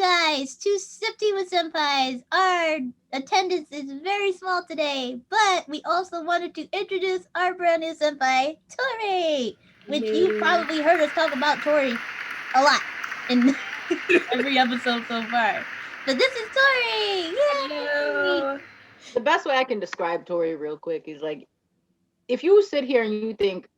guys, to SipTeawithSenpais. Our attendance is very small today, but we also wanted to introduce our brand new senpai, Torie, which you've probably heard us talk about Torie a lot in every episode so far. But this is Torie! Yay! Hello. The best way I can describe Tori real quick is like, if you sit here and you think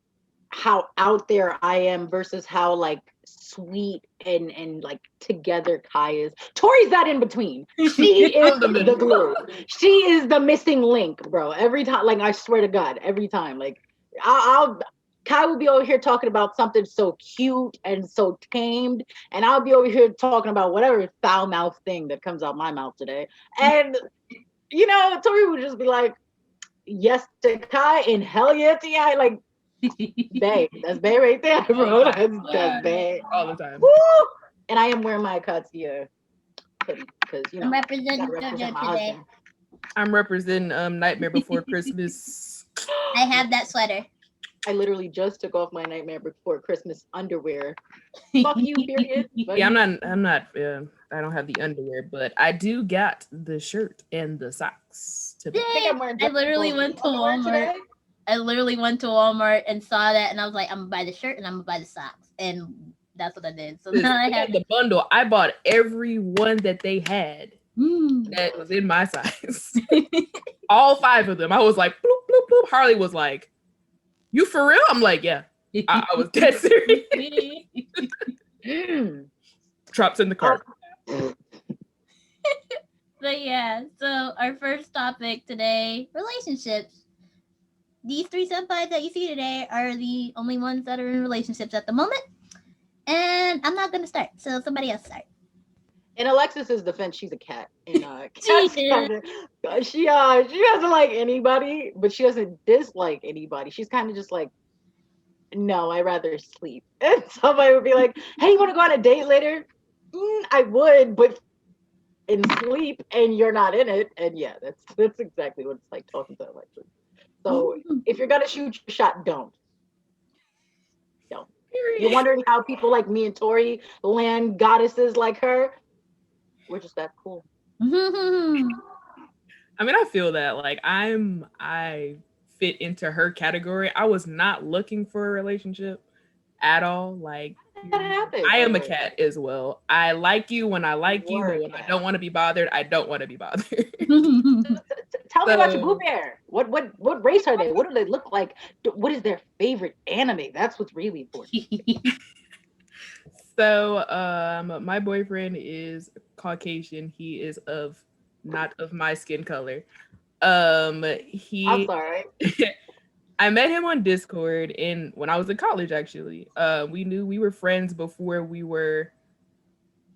how out there I am versus how like sweet and like together Kai is, Tori's that in between. She is the glue. She is the missing link, bro. Every time, like I swear to God, every time, like I'll Kai will be over here talking about something so cute and so tamed, and I'll be over here talking about whatever foul mouth thing that comes out my mouth today. And Tori would just be like, yes to Kai and hell yeah to Kai. Like, bae, that's bae right there, bro. That's bae. All the time. Woo! And I am wearing my Akatsuki hoodie because, I'm representing represent JoJo my today. husband. I'm representing Nightmare Before Christmas. I have that sweater. I literally just took off my Nightmare Before Christmas underwear. Fuck you, period. But Yeah, I'm not. I don't have the underwear, but I do got the shirt and the socks. I think I'm wearing I literally went to underwear Walmart. today. I literally went to Walmart and saw that, and I was like, I'm gonna buy the shirt and I'm gonna buy the socks, and that's what I did. So now I have the bundle. I bought every one that they had that was in my size. All 5 of them. I was like, bloop, bloop, bloop. Harley was like, "You for real?" I'm like, "Yeah." I was dead serious. Drops in the cart. But yeah, so our first topic today, relationships. These 3 senpais that you see today are the only ones that are in relationships at the moment. And I'm not gonna start, so somebody else start. In Alexis's defense, she's a cat. And she doesn't like anybody, but she doesn't dislike anybody. She's kind of just like, no, I'd rather sleep. And somebody would be like, hey, you want to go on a date later? I would, but in sleep, and you're not in it. And yeah, that's exactly what it's like talking to Alexis. So if you're gonna shoot your shot, don't. You're wondering how people like me and Tori land goddesses like her. We're just that cool. I mean, I feel that like I fit into her category. I was not looking for a relationship at all. Like, I am a cat as well. I like you when I like you, but when I don't want to be bothered, I don't want to be bothered. Tell me about your Boo Bear. What race are they? What do they look like? What is their favorite anime? That's what's really important. So, my boyfriend is Caucasian. He is not of my skin color. I'm sorry. I met him on Discord when I was in college, actually. We were friends before we were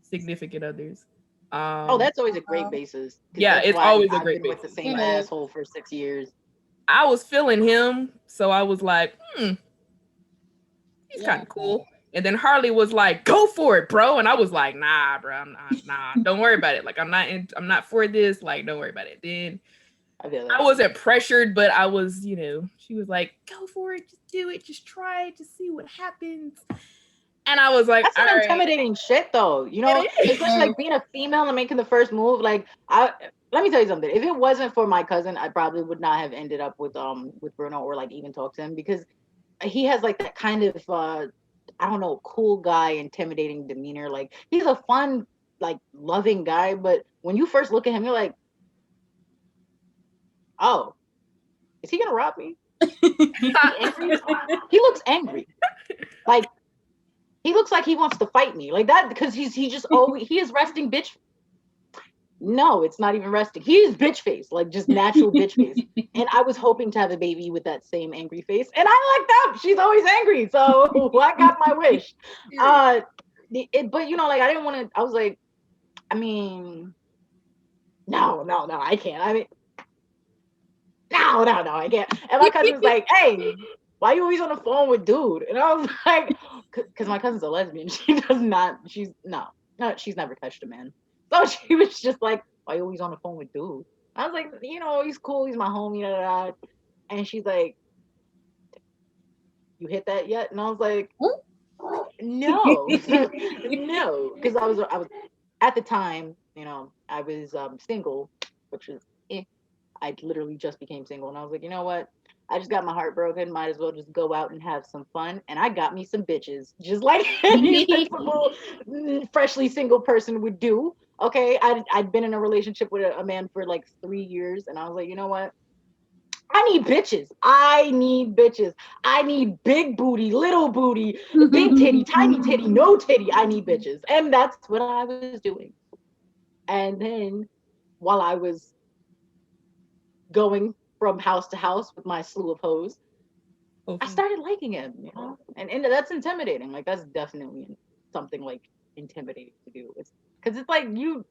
significant others. That's always a great basis. Yeah, it's always a great basis. With the same asshole for 6 years. I was feeling him, so I was like, he's kind of cool. And then Harley was like, go for it, bro. And I was like, nah, bro, nah, don't worry about it. Like, I'm not for this. Like, don't worry about it. Then I wasn't pressured, but I was, she was like, go for it, just do it, just try it, just see what happens. And I was like, that's some intimidating shit, though. It's like being a female and making the first move. Like, let me tell you something. If it wasn't for my cousin, I probably would not have ended up with Bruno or like even talk to him, because he has like that kind of I don't know, cool guy, intimidating demeanor. Like, he's a fun, like, loving guy, but when you first look at him, you're like, oh, is he gonna rob me? He looks angry. Like, he looks like he wants to fight me. Like that, because he is resting bitch. No, it's not even resting. He is bitch face, like just natural bitch face. And I was hoping to have a baby with that same angry face. And I like that. She's always angry. So I got my wish. But like, I didn't want to, I was like, I mean, no, I can't. I mean, no, I can't. And my cousin's like, hey, why are you always on the phone with dude? And I was like, because my cousin's a lesbian. She's never touched a man. So she was just like, why are you always on the phone with dude? I was like, he's cool. He's my homie. And she's like, you hit that yet? And I was like, no, no. Because I was at the time, I was single, which was I literally just became single, and I was like, you know what? I just got my heart broken. Might as well just go out and have some fun. And I got me some bitches, just like any sensible, freshly single person would do. Okay, I'd been in a relationship with a man for like 3 years, and I was like, you know what? I need bitches. I need bitches. I need big booty, little booty, big titty, tiny titty, no titty. I need bitches. And that's what I was doing. And then while I was going from house to house with my slew of hoes, I started liking him, and that's intimidating. Like, that's definitely something like intimidating to do. Because it's like you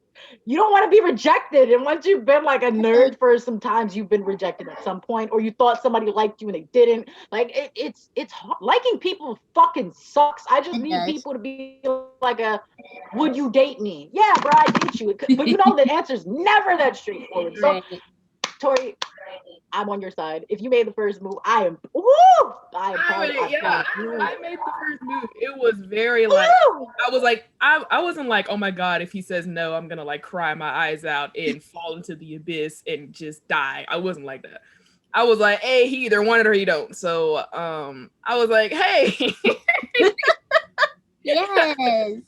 don't want to be rejected, and once you've been like a nerd for some times, you've been rejected at some point, or you thought somebody liked you and they didn't. Like, it's hard. Liking people fucking sucks. I just need people to be like would you date me? Yeah, bro, I date you. But the answer's never that straightforward. So, Tori, I'm on your side. If you made the first move, I am. Woo! I made the first move. It was very like, I was like, I wasn't like, oh my god, if he says no, I'm gonna like cry my eyes out and fall into the abyss and just die. I wasn't like that. I was like, hey, he either want it or he don't. So I was like, hey. Yes.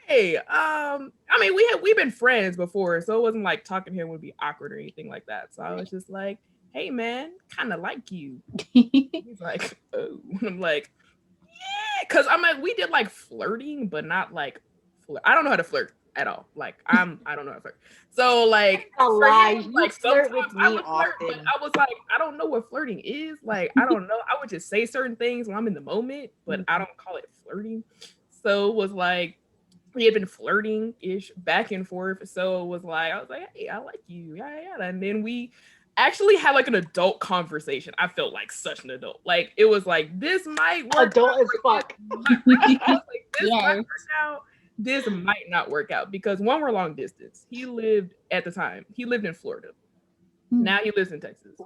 Hey, I mean, we've been friends before, so it wasn't like talking to him would be awkward or anything like that. So I was just like, hey man, kind of like you. He's like, oh. I'm like, yeah, because I'm like, we did like flirting, but not like I don't know how to flirt at all. Like, I don't know how to flirt. So like, like sometimes I would flirt, but I was like, I don't know what flirting is. Like, I don't know. I would just say certain things when I'm in the moment, but I don't call it flirting. So it was like, we had been flirting-ish back and forth. So it was like, I was like, hey, I like you. Yeah. And then we actually had like an adult conversation. I felt like such an adult. Like, it was like, this might work adult out. As fuck. This might work out. This might not work out, because one, we're long distance. He lived in Florida. Now he lives in Texas.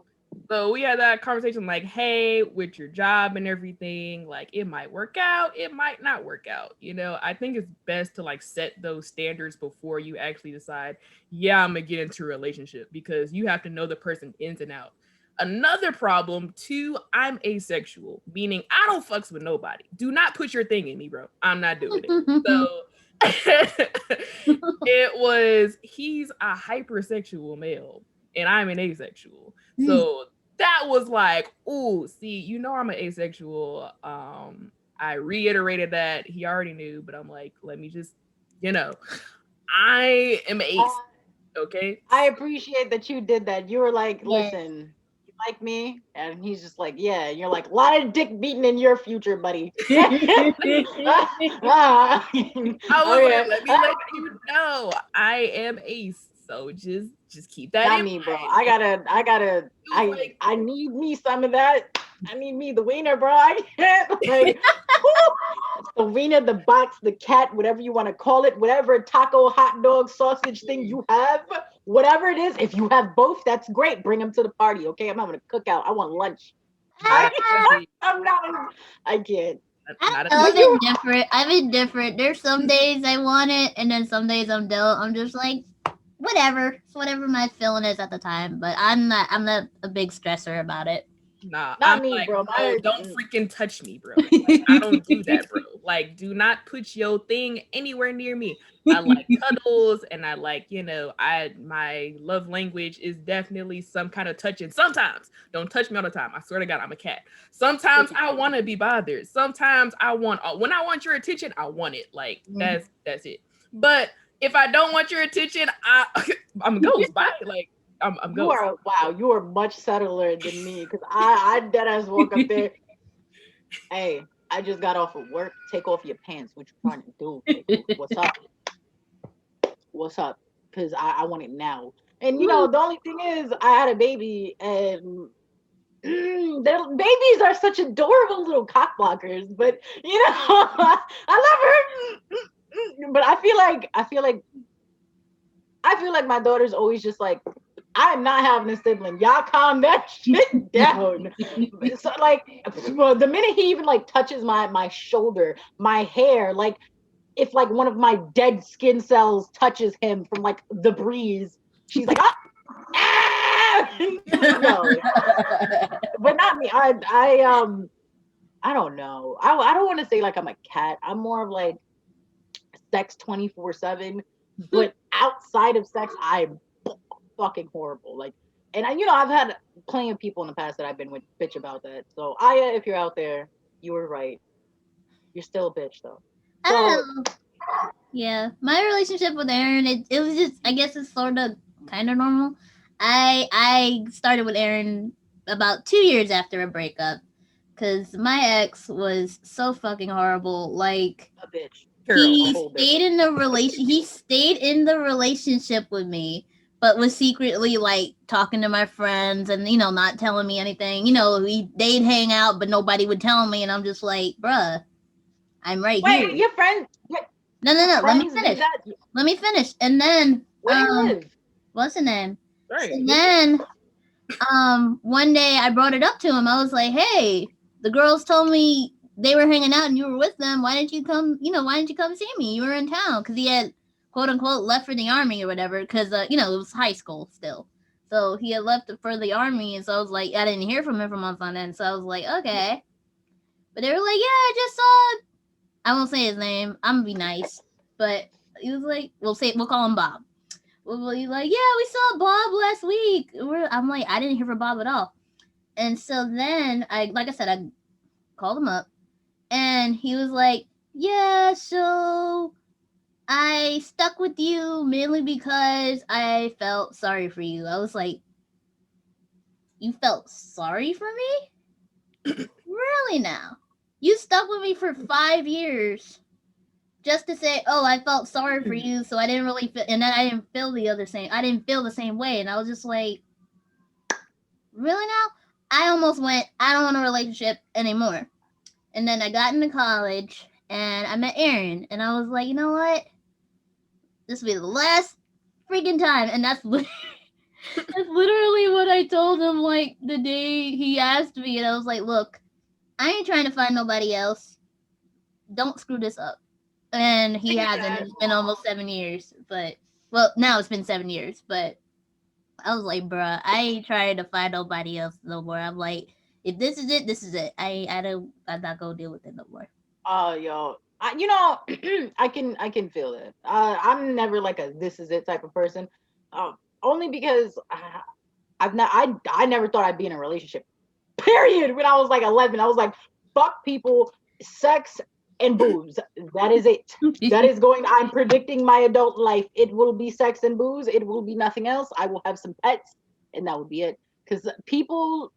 So we had that conversation like, hey, with your job and everything, like, it might work out, it might not work out. I think it's best to like set those standards before you actually decide, yeah, I'm gonna get into a relationship, because you have to know the person ins and out. Another problem too, I'm asexual, meaning I don't fucks with nobody. Do not put your thing in me, bro. I'm not doing it. So he's a hypersexual male and I'm an asexual. So that was like, ooh, see, I'm an asexual. I reiterated that. He already knew, but I'm like, let me just, I am ace. Okay. I appreciate that you did that. You were like, listen, you like me? And he's just like, yeah. And you're like, a lot of dick beating in your future, buddy. Let me let you know, I am ace. So just keep that Not in me, mind. bro. I need me some of that. I need me the wiener, bro. I can't, like, the wiener, the box, the cat, whatever you want to call it, whatever taco, hot dog, sausage thing you have, whatever it is. If you have both, that's great. Bring them to the party, okay? I'm having a cookout. I want lunch. I can't. I'm indifferent. There's some days I want it, and then some days I'm don't. I'm just like, whatever. It's whatever my feeling is at the time. But I'm not a big stressor about it. Nah, not I'm me, like, bro. Don't freaking touch me, bro. Like, I don't do that, bro. Like, do not put your thing anywhere near me. I like cuddles, and I like, my love language is definitely some kind of touching. Sometimes, don't touch me all the time. I swear to God, I'm a cat. Sometimes I want to be bothered. Sometimes when I want your attention, I want it. Like, that's it. But if I don't want your attention, I'm a ghost. Bye. Like, I'm ghost. You are much subtler than me, because I dead ass walk up there. Hey, I just got off of work. Take off your pants. What you trying to do? Like, what's up? Because I want it now. And the only thing is, I had a baby, and babies are such adorable little cock blockers. But I love her. But I feel like my daughter's always just like, I'm not having a sibling. Y'all calm that shit down. So, like, the minute he even like touches my shoulder, my hair, like, if like one of my dead skin cells touches him from like the breeze, she's like, ah! No, but not me. I don't know. I don't want to say like I'm a cat. I'm more of like sex 24/7. But outside of sex, I'm fucking horrible. Like, and I've had plenty of people in the past that I've been with bitch about that. So Aya, if you're out there, you were right. You're still a bitch though. I don't know. Yeah, my relationship with Aaron, it was just, I guess it's sort of kind of normal. I started with Aaron about 2 years after a breakup, because my ex was so fucking horrible. Like, A bitch. he Girl, stayed in the relation. He stayed in the relationship with me, but was secretly like talking to my friends and not telling me anything. They'd hang out, but nobody would tell me, and I'm just like, bruh, I'm right here. Wait, your friend? No. Let me finish. Let me finish. And then, where do you live? what's the name? Right. And then, one day I brought it up to him. I was like, "Hey, the girls told me they were hanging out and you were with them. Why didn't you come? Why didn't you come see me? You were in town." Because he had, quote unquote, left for the army or whatever. Because it was high school still. So he had left for the army, and so I was like, I didn't hear from him for months on end. So I was like, okay. But they were like, "Yeah, I just saw." I won't say his name. I'm gonna be nice, but he was like, we'll call him Bob. Well, he's like, "Yeah, we saw Bob last week." I'm like, I didn't hear from Bob at all. And so then like I said, I called him up, and he was like, "Yeah, so I stuck with you mainly because I felt sorry for you." I was like, "You felt sorry for me? Really now? You stuck with me for 5 years just to say, oh, I felt sorry for you, so I didn't really feel, and then I didn't feel I didn't feel the same way." And I was just like, really now? I almost went, I don't want a relationship anymore. And then I got into college, and I met Aaron, and I was like, you know what? This will be the last freaking time. And that's that's literally what I told him, like, the day he asked me, and I was like, look, I ain't trying to find nobody else. Don't screw this up. And he hasn't. It's been almost 7 years, but now it's been 7 years. But I was like, bruh, I ain't trying to find nobody else no more. I'm like, if this is it, this is it. I'm not gonna deal with it no more. Oh, yo, I can feel it. I'm never like a this is it type of person. Only because I never thought I'd be in a relationship. Period. When I was like 11, I was like, fuck people, sex, and boobs. That is it. That is going. I'm predicting my adult life. It will be sex and booze. It will be nothing else. I will have some pets, and that would be it. Because people,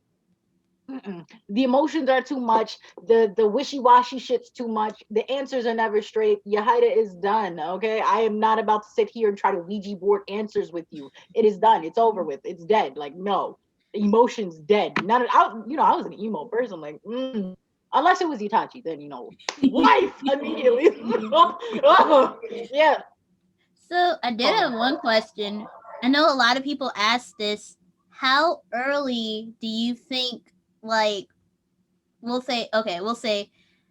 the emotions are too much. The wishy-washy shit's too much. The answers are never straight. Yahida is done. Okay, I am not about to sit here and try to Ouija board answers with you. It is done. It's over with. It's dead. Like, no, emotions dead. None of I was an emo person. Like, unless it was Itachi, then life immediately. Oh, yeah. So I did have one question. I know a lot of people ask this. How early do you think, like, we'll say,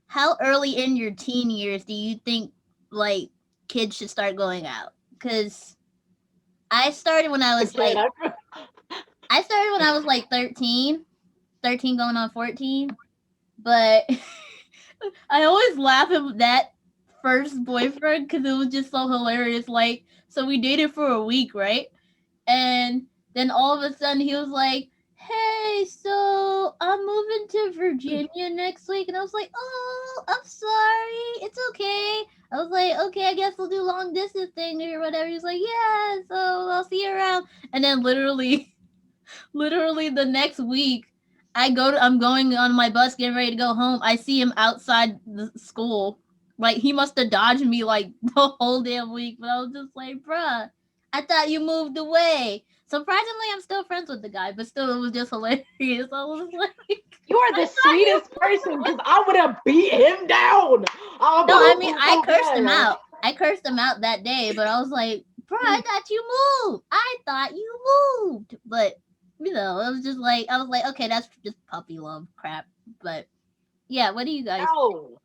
how early in your teen years do you think, like, kids should start going out? Because I started when I was like, 13 going on 14. But I always laugh at that first boyfriend because it was just so hilarious. Like, so we dated for a week, right? And then all of a sudden he was like, "Hey, so I'm moving to Virginia next week." And I was like, "Oh, I'm sorry. It's okay." I was like, "Okay, I guess we'll do long distance thing or whatever." He was like, "Yeah, so I'll see you around." And then literally the next week, I'm going on my bus getting ready to go home. I see him outside the school. Like, he must have dodged me like the whole damn week. But I was just like, bruh, I thought you moved away. Surprisingly, I'm still friends with the guy, but still, it was just hilarious. I was like, you are the sweetest person because I would have beat him down. No, I mean, I cursed him out. I cursed him out that day, but I was like, bro, I thought you moved. I thought you moved. But, it was just like, I was like, okay, that's just puppy love crap. But, yeah, what do you guys think? No.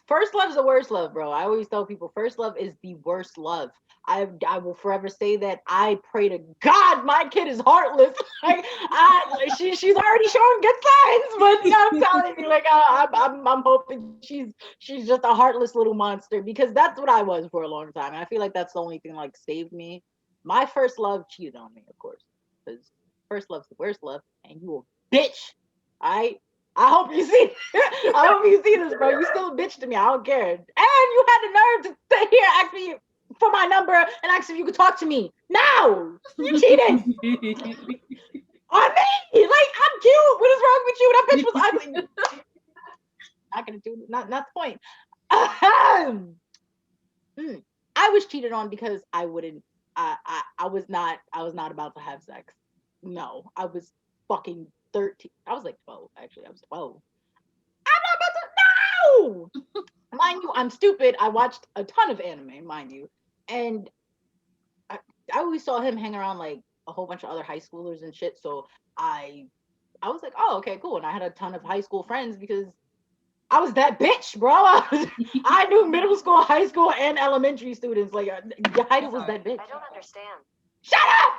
First love is the worst love, bro. I always tell people first love is the worst love. I will forever say that. I pray to God my kid is heartless. Like she's already showing good signs, but I'm telling you, like I'm hoping she's just a heartless little monster, because that's what I was for a long time. And I feel like that's the only thing like saved me. My first love cheated on me, of course, because first love's the worst love, and you a bitch. I hope you see. I hope you see this, bro. You still a bitch to me. I don't care. And you had the nerve to sit here, ask me for my number, and ask if you could talk to me. No, you cheated on me. Like, I'm cute. What is wrong with you? That bitch was ugly. Not gonna do. Not the point. I was cheated on because I wouldn't. I was not about to have sex. No, I was fucking 13. I was like 12, actually. I was 12. I'm not about to. No! Mind you, I'm stupid. I watched a ton of anime, mind you. And I always saw him hang around like a whole bunch of other high schoolers and shit. So I was like, oh, okay, cool. And I had a ton of high school friends because I was that bitch, bro. I knew middle school, high school, and elementary students. Like, Yahida was that bitch. I don't understand. Shut up!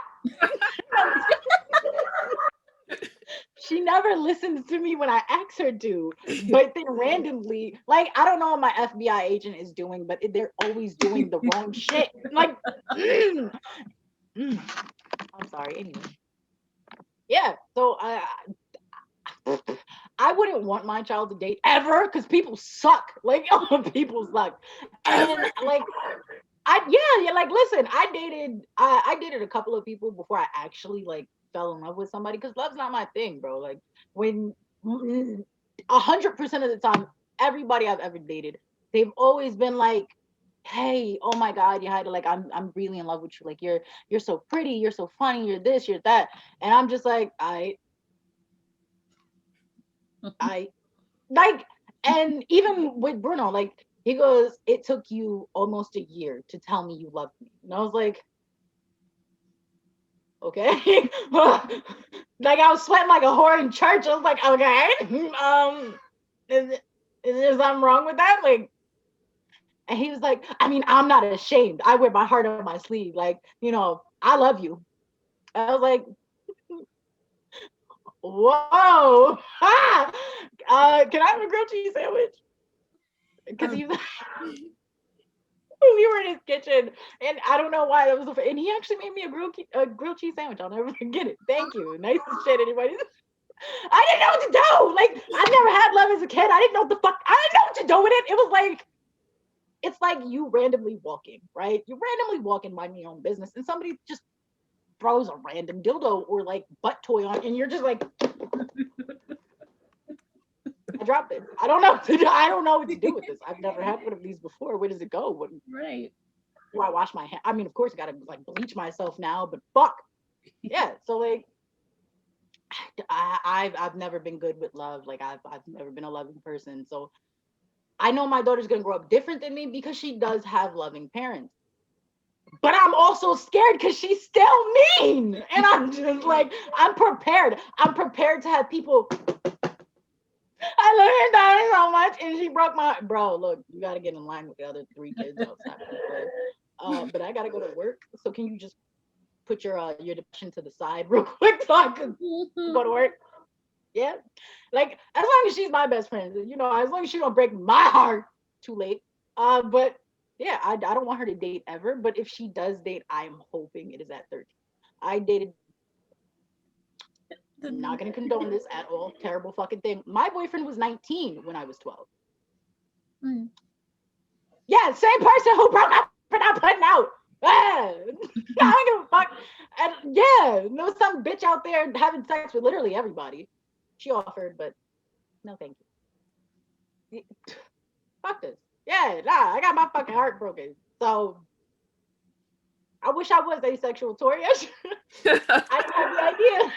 She never listens to me when I ask her to, but then randomly, like, I don't know what my FBI agent is doing, but they're always doing the wrong shit. Like, I'm sorry. Anyway, yeah. So I wouldn't want my child to date ever, because people suck. Like, people suck, and like. Like, listen, I dated a couple of people before I actually like fell in love with somebody, because love's not my thing, bro. Like, when 100% of the time, everybody I've ever dated, they've always been like, hey, oh my God, Yahida, like I'm really in love with you. Like, you're so pretty, you're so funny, you're this, you're that. And I'm just like, I like, and even with Bruno, like, he goes, it took you almost a year to tell me you loved me. And I was like, okay. Like, I was sweating like a whore in church. I was like, okay. Is there something wrong with that? Like, and he was like, I mean, I'm not ashamed. I wear my heart on my sleeve. Like, I love you. I was like, whoa. Can I have a grilled cheese sandwich? Because he was we were in his kitchen, and I don't know why that was. And he actually made me a grilled cheese sandwich. I'll never forget it. Thank you. Nice as shit, anybody. I didn't know what to do. Like, I never had love as a kid. I didn't know what the fuck. I didn't know what to do with it. It was like, it's like you randomly walking, right? You randomly walking, minding your own business, and somebody just throws a random dildo or like butt toy on, and you're just like, I dropped it. I don't know. I don't know what to do with this. I've never had one of these before. Where does it go? Right. Do I wash my hand? I mean, of course, I gotta like bleach myself now, but fuck. Yeah. So like, I've never been good with love. Like, I've never been a loving person. So I know my daughter's gonna grow up different than me because she does have loving parents. But I'm also scared because she's still mean. And I'm just like, I'm prepared. I'm prepared to have people. I love her daughter so much, and she broke my bro. Look, you got to get in line with the other 3 kids outside. But I got to go to work. So can you just put your depression to the side real quick so I can go to work? Yeah, like, as long as she's my best friend, as long as she don't break my heart too late. But yeah, I don't want her to date ever. But if she does date, I'm hoping it is at 13. I dated. I'm not going to condone this at all. Terrible fucking thing. My boyfriend was 19 when I was 12. Yeah, same person who broke up for not putting out. I don't give a fuck. And yeah, there was some bitch out there having sex with literally everybody. She offered, but no thank you. Fuck this. Yeah, nah, I got my fucking heart broken. So I wish I was asexual, Torie. I didn't have the idea.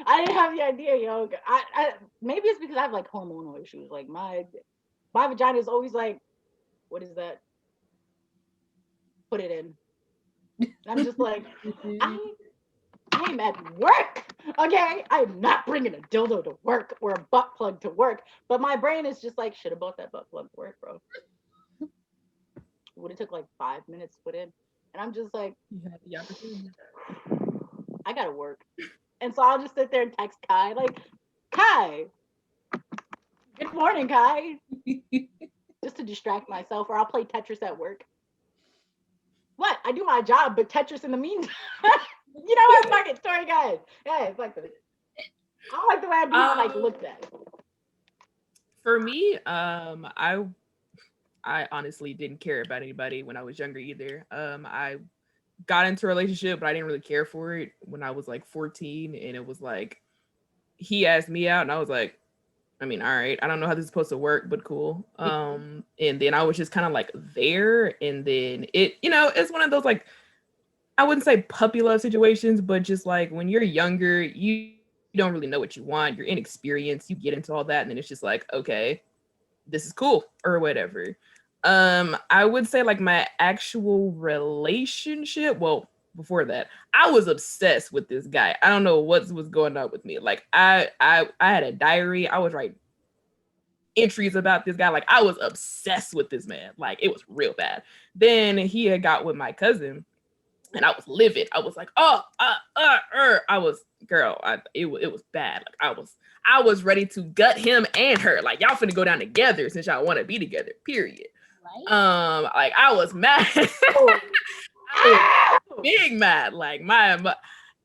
I didn't have the idea, yo. Maybe it's because I have like hormonal issues. Like, my vagina is always like, what is that? Put it in. I'm just like, I I'm at work. Okay, I'm not bringing a dildo to work or a butt plug to work. But my brain is just like, should have bought that butt plug to work, bro. Would have took like 5 minutes to put in, and I'm just like, You had the opportunity. I gotta work, and so I'll just sit there and text Kai, like, Kai, good morning, Kai, just to distract myself, or I'll play Tetris at work. What? I do my job, but Tetris in the meantime. You know what? Fuck it, sorry guys. Yeah, fuck it. I don't like the way I do like looked at. For me, I honestly didn't care about anybody when I was younger either. I got into a relationship, but I didn't really care for it when I was like 14, and it was like he asked me out, and I was like, I mean, all right, I don't know how this is supposed to work, but cool. And then I was just kind of like there, and then it's one of those like, I wouldn't say puppy love situations, but just like when you're younger, you don't really know what you want, you're inexperienced, you get into all that, and then it's just like, okay, this is cool or whatever. I would say like my actual relationship, well, before that, I was obsessed with this guy. I don't know what was going on with me. Like I had a diary. I was writing entries about this guy. Like I was obsessed with this man. Like it was real bad. Then he had got with my cousin, and I was livid. I was like, I was, girl, it was bad. Like I was ready to gut him and her. Like y'all finna go down together since y'all want to be together. Period. Right? Like I was mad. I was big mad. Like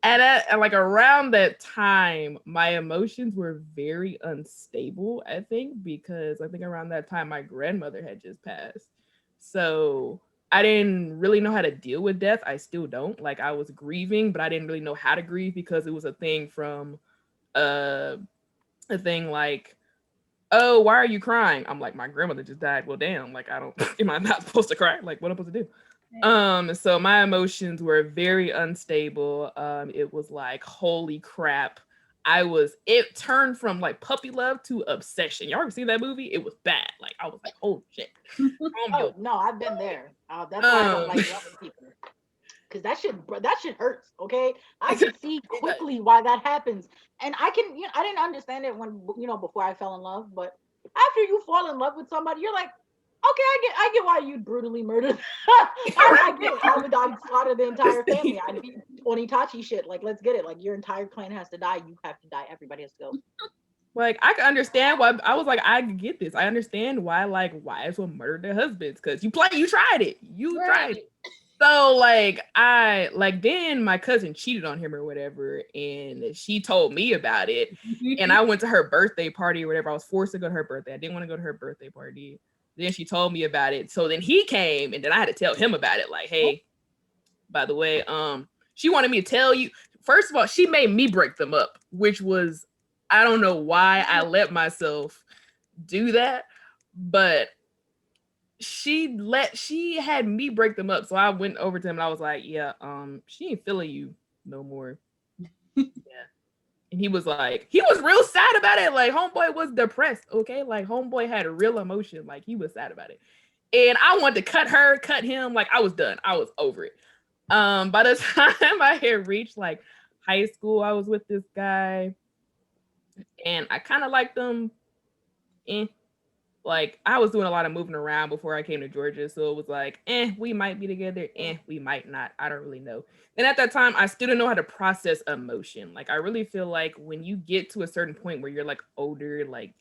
and like around that time, my emotions were very unstable. I think because I think around that time my grandmother had just passed, so I didn't really know how to deal with death. I still don't. Like I was grieving, but I didn't really know how to grieve because it was a thing from a thing like, oh, why are you crying? I'm like, my grandmother just died. Well, damn, like I don't am I not supposed to cry? Like what am I supposed to do? So my emotions were very unstable. It was like, holy crap. It turned from like puppy love to obsession. Y'all ever seen that movie? It was bad. Like I was like, oh shit. Oh no, I've been there. That's why I don't like loving people. Cause that shit hurts. Okay, I can see quickly why that happens, and I didn't understand it when before I fell in love, but after you fall in love with somebody, you're like, okay, I get why you'd brutally murder. I get it. I'd slaughter the entire family. I'd be Onitachi shit. Like, let's get it. Like, your entire clan has to die. You have to die. Everybody has to go. Like, I can understand why. I was like, I get this. I understand why, like, wives will murder their husbands because you tried it. Tried it. So, like, then my cousin cheated on him or whatever, and she told me about it. And I went to her birthday party or whatever. I was forced to go to her birthday. I didn't want to go to her birthday party. Then she told me about it. So then he came, and then I had to tell him about it. Like, hey, by the way, she wanted me to tell you. First of all, she made me break them up, which was, I don't know why I let myself do that, but she had me break them up. So I went over to him and I was like, yeah, she ain't feeling you no more. Yeah. And he was real sad about it. Like, homeboy was depressed, okay? Like, homeboy had a real emotion. Like, he was sad about it. And I wanted to cut him. Like, I was done. I was over it. By the time I had reached, like, high school, I was with this guy. And I kind of liked him. Like, I was doing a lot of moving around before I came to Georgia. So it was like, we might be together. We might not. I don't really know. And at that time, I still didn't know how to process emotion. Like, I really feel like when you get to a certain point where you're like older, like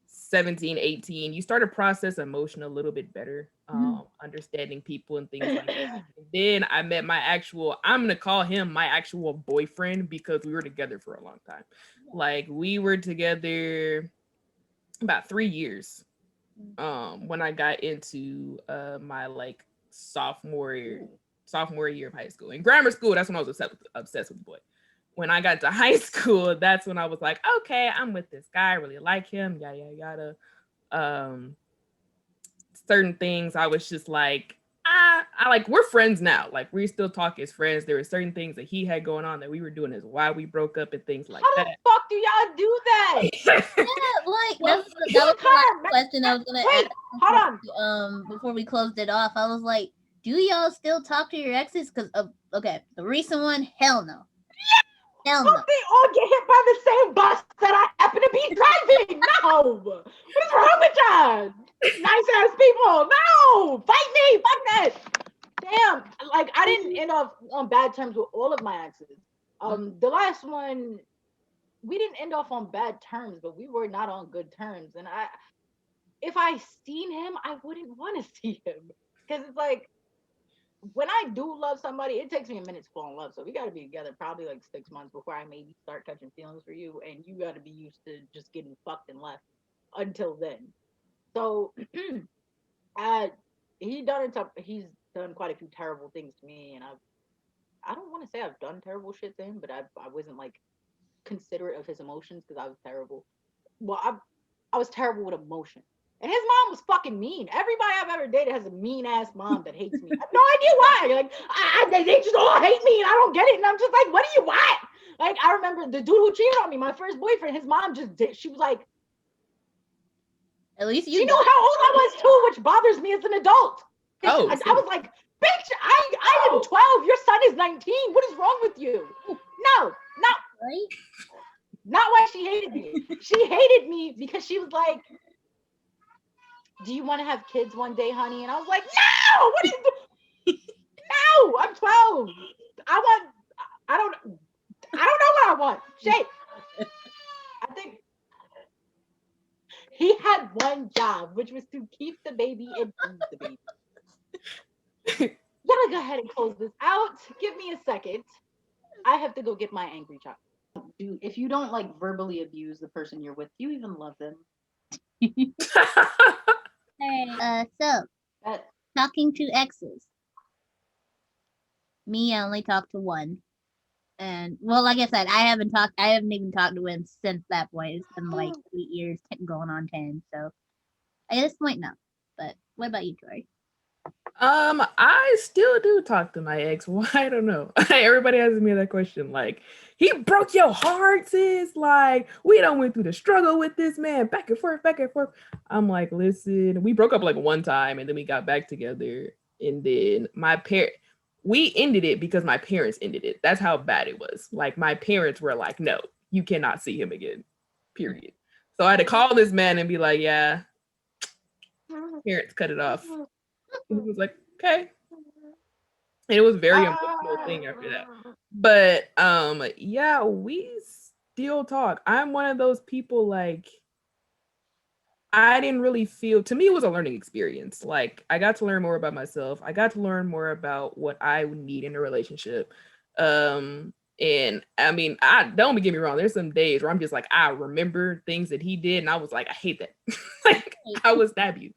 17, 18, you start to process emotion a little bit better, understanding people and things like that. And then I met I'm going to call him my actual boyfriend because we were together for a long time. Like, we were together about 3 years. When I got into my like sophomore year of high school. In grammar school, that's when I was obsessed with the boy. When I got to high school, that's when I was like, okay, I'm with this guy, I really like him, yada yada. Certain things I was just like, I like, we're friends now. Like, we still talk as friends. There were certain things that he had going on that we were doing as why we broke up and things like that. How the fuck do y'all do that? That was the last question I was gonna ask. Hold on. Before we closed it off, I was like, do y'all still talk to your exes? Because okay, the recent one, hell no. Hell Hope no. they all get hit by the same bus that I happen to be driving. No. What is wrong with y'all? Nice ass people. No. Fight me. Fuck that. Damn. Like, I didn't end up on bad terms with all of my exes. The last one, we didn't end off on bad terms, but we were not on good terms. And if I seen him, I wouldn't want to see him. Because it's like, when I do love somebody, it takes me a minute to fall in love. So we got to be together probably like 6 months before I maybe start catching feelings for you. And you got to be used to just getting fucked and left until then. So he's done quite a few terrible things to me. And I don't want to say I've done terrible shit to him, but I wasn't like considerate of his emotions because I was terrible. Well, I was terrible with emotion. And his mom was fucking mean. Everybody I've ever dated has a mean ass mom that hates me. I have no idea why. Like, they just all hate me and I don't get it. And I'm just like, what do you want? Like, I remember the dude who cheated on me, my first boyfriend, his mom just did. She was like, at least she knew how old I was too, which bothers me as an adult. Oh, I was like, bitch, I am 12. Your son is 19. What is wrong with you? No, right? not why she hated me. She hated me because she was like, do you want to have kids one day, honey? And I was like, no, what is no, I'm 12. I don't know what I want. Shit. I think he had one job, which was to keep the baby and feed the baby. Y'all go ahead and close this out. Give me a second. I have to go get my angry child. Dude, if you don't like verbally abuse the person you're with, do you even love them? So talking to exes. Me, I only talked to one. And well, like I said, I haven't even talked to him since that point. It's been like 8 years, going on 10. So at this point, no. But what about you, Tori? I still do talk to my ex. Why? I don't know. Everybody asks me that question. Like, he broke your heart, sis. Like, we done went through the struggle with this man, back and forth, back and forth. I'm like, listen, we broke up like one time and then we got back together. And then we ended it because my parents ended it. That's how bad it was. Like, my parents were like, no, you cannot see him again, period. So I had to call this man and be like, yeah, parents cut it off. And he was like, okay. And it was a very emotional thing after that. But yeah, we still talk. I'm one of those people, like, I didn't really feel, to me, it was a learning experience. Like, I got to learn more about myself. I got to learn more about what I would need in a relationship. And I mean, don't get me wrong, there's some days where I'm just like, I remember things that he did and I was like, I hate that. Like, I would stab you.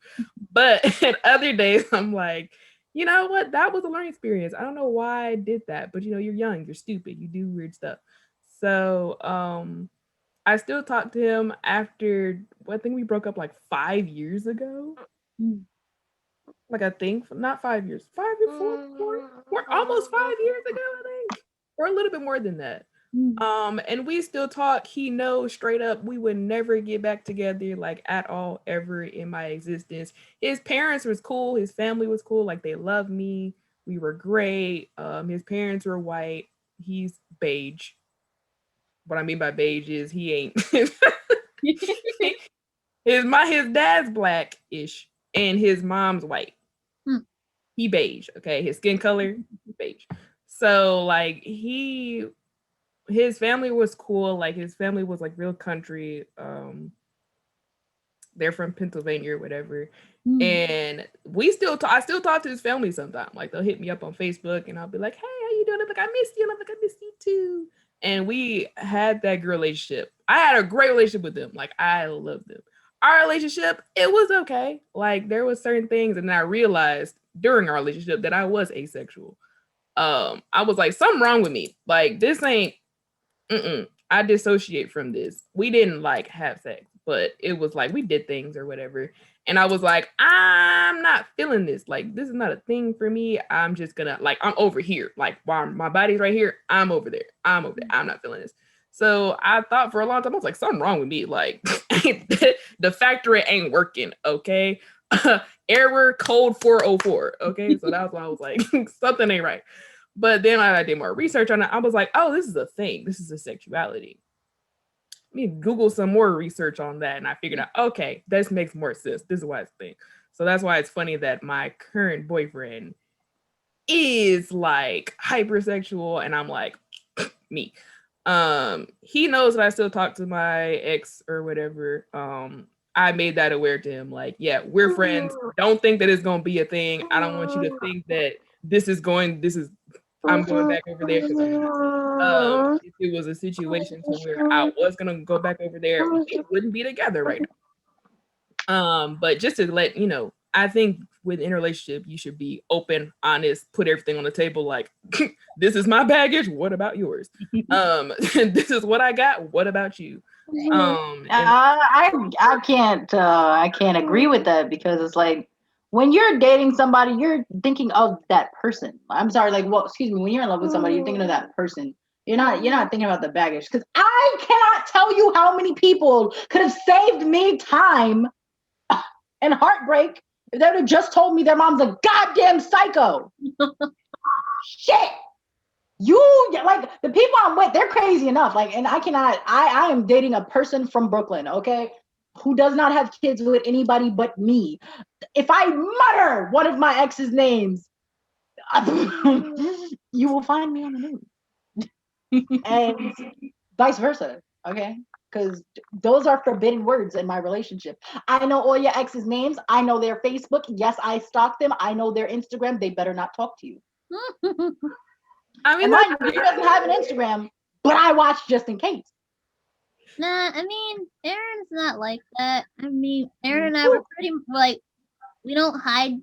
But at other days, I'm like, you know what? That was a learning experience. I don't know why I did that, but you know, you're young, you're stupid, you do weird stuff. So I still talk to him after, I think we broke up like 5 years ago. Like, I think, not 5 years, 5 years, four, almost 5 years ago, I think, or a little bit more than that. And we still talk. He knows straight up we would never get back together, like, at all, ever in my existence. His parents was cool. His family was cool. Like, they loved me. We were great. His parents were white. He's beige. What I mean by beige is he ain't. His dad's black-ish and his mom's white. He beige. Okay, his skin color beige. So like his family was cool. Like, his family was like real country. They're from Pennsylvania or whatever. And I still talk to his family sometimes. Like, they'll hit me up on Facebook and I'll be like, hey, how you doing? I'm like, I miss you. And I'm like, I miss you too. And we had that relationship. I had a great relationship with them. Like, I loved them. Our relationship, it was okay. Like, there was certain things, and I realized during our relationship that I was asexual. I was like, something wrong with me. Like, this ain't, I dissociate from this. We didn't like have sex, but it was like we did things or whatever. And I was like, I'm not feeling this. Like, this is not a thing for me. I'm just gonna, like, I'm over here. Like, while my body's right here, I'm over there. I'm over there. I'm not feeling this. So I thought for a long time, I was like, something wrong with me. Like, the factory ain't working, okay? Error code 404, okay? So that was why I was like, something ain't right. But then I did more research on it. I was like, oh, this is a thing. This is a sexuality. Let me Google some more research on that. And I figured out, okay, this makes more sense. This is why it's a thing. So that's why it's funny that my current boyfriend is like hypersexual. And I'm like, me. He knows that I still talk to my ex or whatever. I made that aware to him. Like, yeah, we're friends. Don't think that it's gonna be a thing. I don't want you to think that I'm going back over there because I'm not. If it was a situation to where I was gonna go back over there, we wouldn't be together right now. But just to let you know, I think within a relationship, you should be open, honest, put everything on the table. Like, this is my baggage. What about yours? This is what I got. What about you? I can't agree with that, because it's like, when you're dating somebody, you're thinking of that person. I'm sorry, like, well, excuse me, when you're in love with somebody, you're thinking of that person. You're not thinking about the baggage. Because I cannot tell you how many people could have saved me time and heartbreak if they would have just told me their mom's a goddamn psycho. Shit. You, like, the people I'm with, they're crazy enough. Like, and I am dating a person from Brooklyn, okay, who does not have kids with anybody but me. If I mutter one of my ex's names, you will find me on the news. And vice versa, okay? Because those are forbidden words in my relationship. I know all your ex's names. I know their Facebook. Yes, I stalk them. I know their Instagram. They better not talk to you. I mean, he doesn't have an Instagram, but I watch just in case. Nah, I mean, Aaron's not like that. I mean, Aaron and I were pretty, like, we don't hide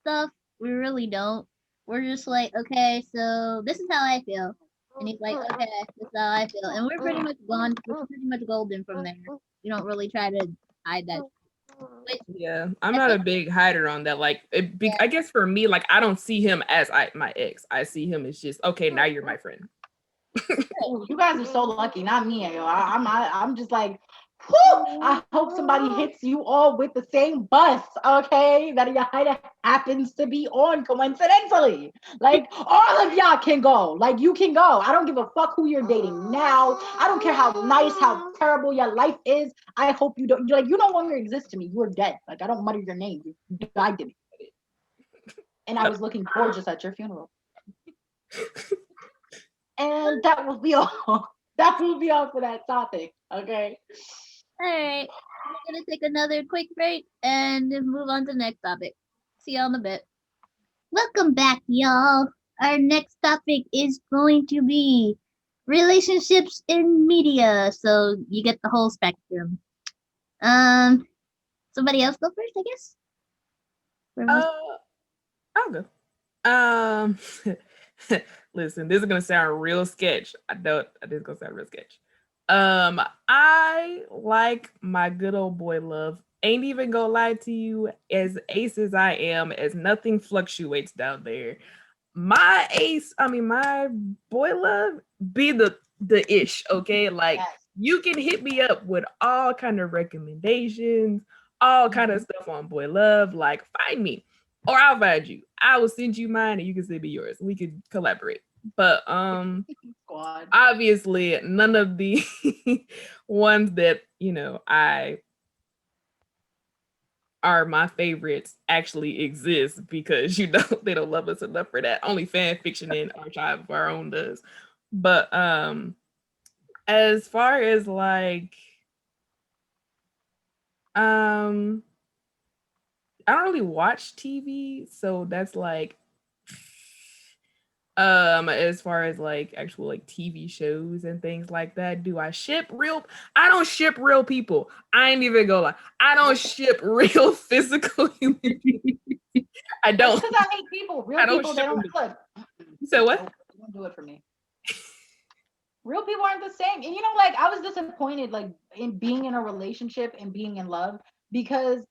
stuff. We really don't. We're just like, okay, so this is how I feel. And he's like, okay, this is how I feel. And we're pretty much golden from there. We don't really try to hide that. Yeah, I'm not a big hider on that. Like, I guess for me, like, I don't see him as my ex. I see him as just, okay, now you're my friend. You guys are so lucky, not me. I'm just like, whew, I hope somebody hits you all with the same bus, okay, that Yahida happens to be on coincidentally. Like, all of y'all can go. Like, you can go. I don't give a fuck who you're dating now. I don't care how nice, how terrible your life is. I hope you don't. You're like, you no longer exist to me. You're dead. Like, I don't mutter your name. You died to me. And I was looking gorgeous at your funeral. And that will be all. That will be all for that topic. Okay. All right. We're gonna take another quick break and then move on to the next topic. See y'all in a bit. Welcome back, y'all. Our next topic is going to be relationships in media. So you get the whole spectrum. Somebody else go first, I guess. I'll go. Listen, this is gonna sound real sketch. This is gonna sound real sketch. I like my good old boy love. Ain't even gonna lie to you, as ace as I am, as nothing fluctuates down there. My boy love be the ish, okay? Like, you can hit me up with all kind of recommendations, all kind of stuff on boy love. Like, find me, or I'll find you. I will send you mine, and you can send me yours. We could collaborate. But obviously none of the ones that I are my favorites actually exist, because they don't love us enough for that. Only fan fiction and archive of our own does. But as far as like I don't really watch TV, so that's like as far as like actual like TV shows and things like that. Do I ship real? I don't ship real people. I ain't even gonna lie. I don't ship real physical human beings. I don't. Because I hate people. Real people, they don't look. So what? Don't do it for me. Real people aren't the same. And like, I was disappointed, like, in being in a relationship and being in love, because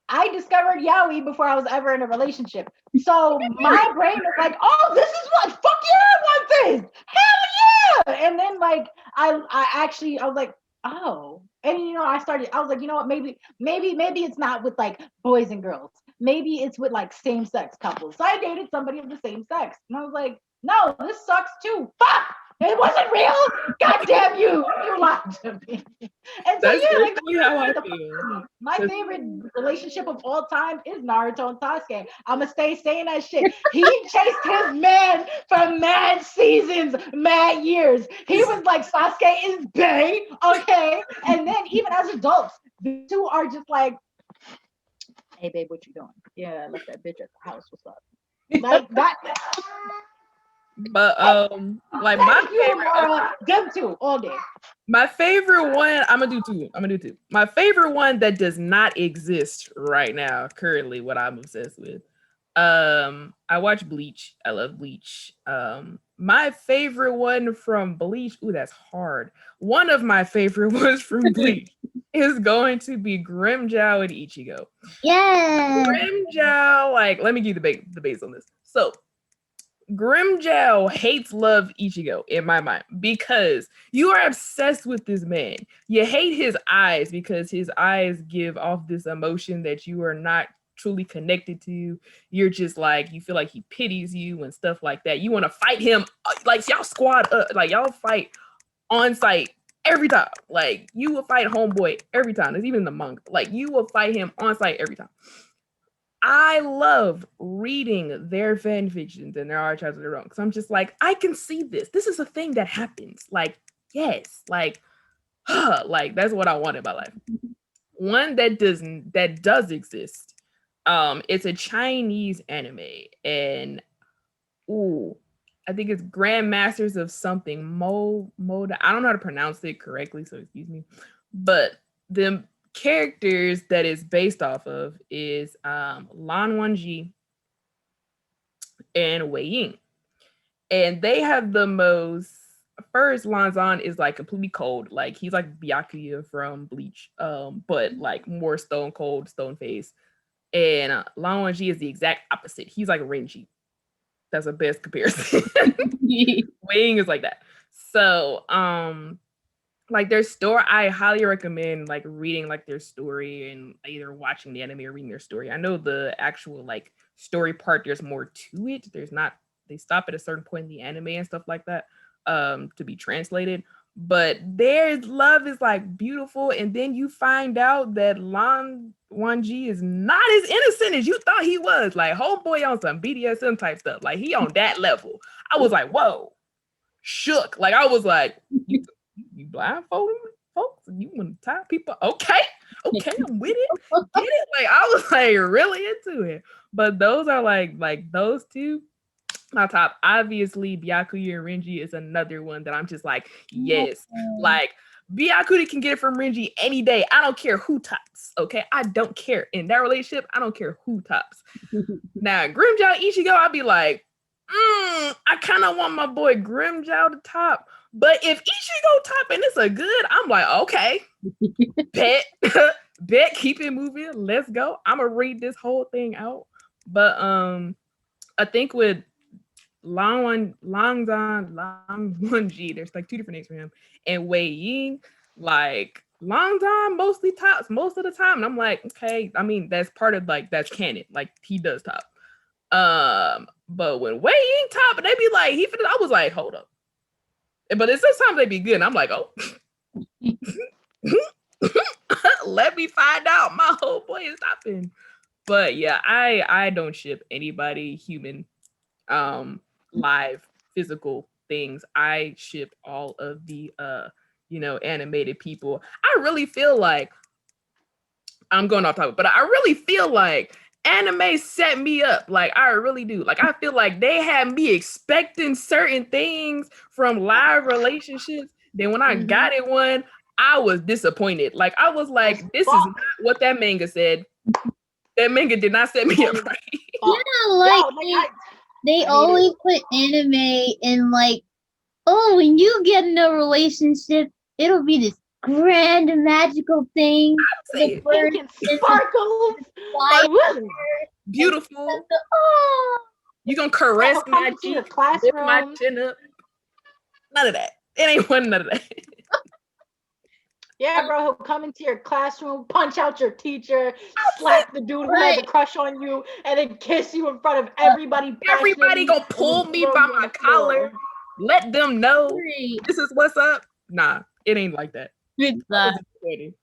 I discovered yaoi before I was ever in a relationship. So my brain was like, oh, this is what, fuck yeah, I want this. Hell yeah. And then like, I was like, oh. And I was like, you know what, maybe it's not with like boys and girls. Maybe it's with like same sex couples. So I dated somebody of the same sex. And I was like, No, this sucks too. Fuck! It wasn't real. God damn you! You lied to me. And so That's yeah, like literally how I feel. my favorite relationship of all time is Naruto and Sasuke. I'ma stay saying that shit. He chased his man for mad seasons, mad years. He was like, Sasuke is bae, okay? And then even as adults, the two are just like, hey babe, what you doing? Yeah, I left that bitch at the house. What's up? Like that. But like Thank you, Laura. Them two all day. my favorite one, I'm gonna do two. My favorite one that does not exist right now, currently, what I'm obsessed with. I watch Bleach. I love Bleach. My favorite one from Bleach, ooh, that's hard. One of my favorite ones from Bleach is going to be Grimmjow and Ichigo. Yeah. Grimmjow, like, let me give you the base on this. So Grimmjow hates love Ichigo in my mind because you are obsessed with this man. You hate his eyes because his eyes give off this emotion that you are not truly connected to. You're just like, you feel like he pities you and stuff like that. You want to fight him, like y'all squad up, like y'all fight on site every time. Like you will fight homeboy every time. There's even the manga. Like you will fight him on site every time. I love reading their fan fictions and their archives of their own because I'm just like, I can see this. This is a thing that happens. Like, yes, like, like that's what I want in my life. One that does exist. It's a Chinese anime, and I think it's Grandmasters of something. Moda. I don't know how to pronounce it correctly, so excuse me. But the characters that is based off of is Lan Wangji and Wei Ying. And they have the most first Lanzan is like completely cold. Like he's like Byakuya from Bleach, but like more stone cold, stone face. And Lan Wangji is the exact opposite. He's like Renji. That's the best comparison. Wei Ying is like that. So like their story, I highly recommend like reading like their story and either watching the anime or reading their story. I know the actual like story part, there's more to it. There's not, they stop at a certain point in the anime and stuff like that to be translated. But their love is like beautiful, and then you find out that Lan Wangji is not as innocent as you thought he was. Like homeboy on some BDSM type stuff. Like he on that level. I was like, whoa, shook. Like I was like, you blindfolding folks and you want to tie people? Okay, I'm with it. Get it? Like I was like really into it. But those are like those two, my top. Obviously, Byakuya and Renji is another one that I'm just like, yes. Like Byakuya can get it from Renji any day. I don't care who tops. Okay, I don't care. In that relationship, I don't care who tops. Now, Grimmjow Ichigo, I'd be like, I kind of want my boy Grimmjow to top. But if Ichigo top and it's a good, I'm like, okay, bet, keep it moving. Let's go. I'm gonna read this whole thing out. But I think with Lan Wangji, there's like two different names for him, and Wei Ying, like Langzhan mostly tops most of the time, and I'm like, okay, I mean that's part of like that's canon, like he does top. But when Wei Ying top, and they be like, I was like, hold up. But sometimes they be good, and I'm like, oh, let me find out. My whole boy is topping. But yeah, I don't ship anybody human, live physical things. I ship all of the animated people. I really feel like I'm going off topic, but I really feel like anime set me up. Like I really do. Like I feel like they had me expecting certain things from live relationships. Then when I got in one, I was disappointed. Like I was like, this is not what that manga said. That manga did not set me up right. Yeah, like they always put anime in like, oh, when you get in a relationship, it'll be this grand magical thing. The pink and sparkles. Beautiful. You gonna caress my cheek, lift my chin up. None of that. It ain't one none of that. Yeah, bro, he'll come into your classroom, punch out your teacher, slap the dude who has a crush on you, and then kiss you in front of everybody. Everybody gonna pull me by my collar. Let them know this is what's up. Nah, it ain't like that. It's not. It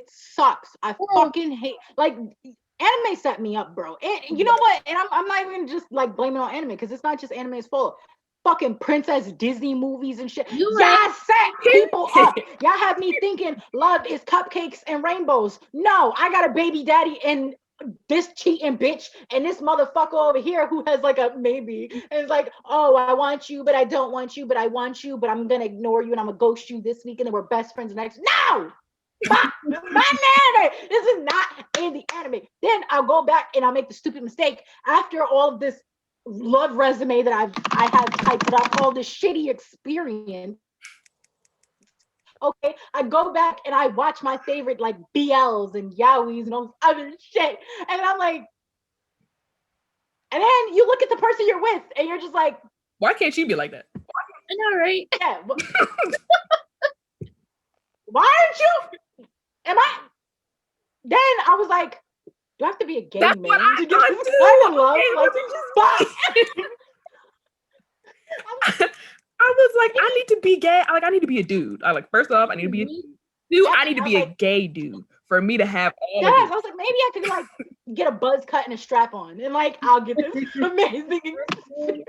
sucks. I fucking hate, like, anime set me up, bro. And you know what? And I'm not even just like blaming on anime, because it's not just anime's fault. Fucking princess Disney movies and shit. Y'all set people up. Y'all have me thinking love is cupcakes and rainbows. No, I got a baby daddy and this cheating bitch and this motherfucker over here who has like a maybe, and it's like, oh, I want you, but I don't want you, but I want you, but I'm gonna ignore you and I'm gonna ghost you this week and then we're best friends next. No! My anime. This is not in the anime. Then I'll go back and I'll make the stupid mistake after all of this love resume that I have typed up, all this shitty experience. Okay, I go back and I watch my favorite like BLs and yaois and all this other shit, and I'm like, and then you look at the person you're with and you're just like, why can't you be like that? I know, right? Yeah. Why aren't you? Am I? Then I was like, do I have to be a gay man to get this kind of love? I was like, I need to be gay. I need to be a dude. First off, I need to be a dude. I need to be a gay dude for me to have all of it. I was like, maybe I could like get a buzz cut and a strap on, and like I'll get this amazing experience.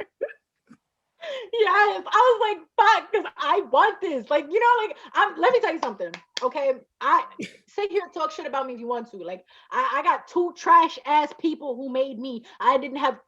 Yes, I was like, fuck, because I want this. Like, you know, like, let me tell you something, okay? I sit here and talk shit about me if you want to. Like, I got two trash ass people who made me. I didn't have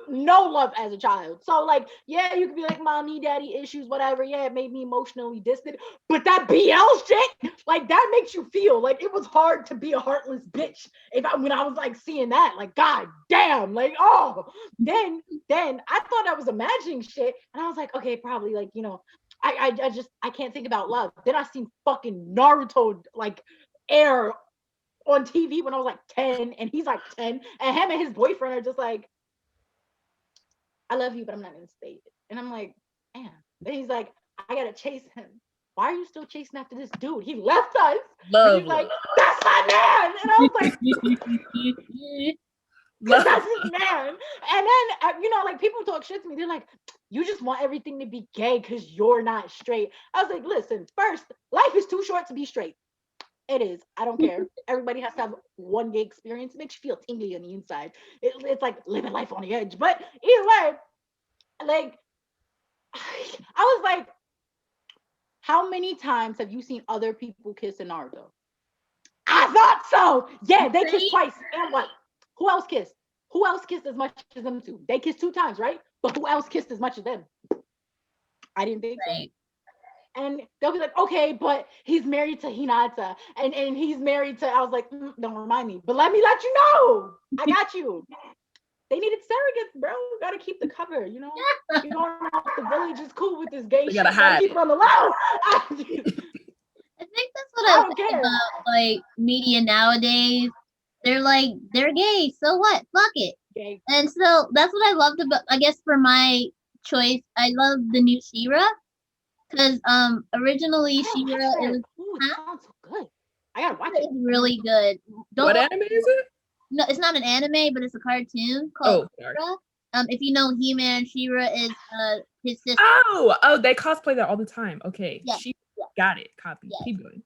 no love as a child. So, like, yeah, you could be like, mommy, daddy issues, whatever. Yeah, it made me emotionally distant. But that BL shit, like, that makes you feel like it was hard to be a heartless bitch when I was like seeing that. Like, god damn, like, oh. Then I thought I was imagining shit. And I was like, okay, probably like, you know, I can't think about love. Then I seen fucking Naruto like air on TV when I was like 10 and he's like 10 and him and his boyfriend are just like, I love you, but I'm not gonna stay. And I'm like, damn. Then he's like, I gotta chase him. Why are you still chasing after this dude? He left us. He's like, that's my man. And I was like, that's his man. And then, you know, like people talk shit to me. They're like, you just want everything to be gay because you're not straight. I was like, listen, first, life is too short to be straight. It is. I don't care. Everybody has to have one gay experience. It makes you feel tingly on the inside. It's like living life on the edge. But either way, like, I was like, how many times have you seen other people kiss in Naruto? I thought so. Yeah, they kissed twice. And what? Who else kissed? Who else kissed as much as them two? They kissed 2 times, right? But who else kissed as much as them? I didn't think so. And they'll be like, okay, but he's married to Hinata and he's married to, I was like, don't remind me, but let me let you know. I got you. They needed surrogates, bro. Gotta keep the cover, you know? You going out the village is cool with this gay shit. Gotta hide. Keep it on the low. I think that's what I think about like media nowadays. They're like, they're gay, so what? Fuck it. Gay. And so that's what I loved about, I guess for my choice, I love the new She-Ra. Because originally She-Ra is sounds so good. I gotta watch it. It's really good. What anime is it? No, it's not an anime, but it's a cartoon called She-Ra. If you know He-Man, She-Ra is his sister. Oh, they cosplay that all the time. Okay. Yeah. She got it. Copy. Yeah. Keep going.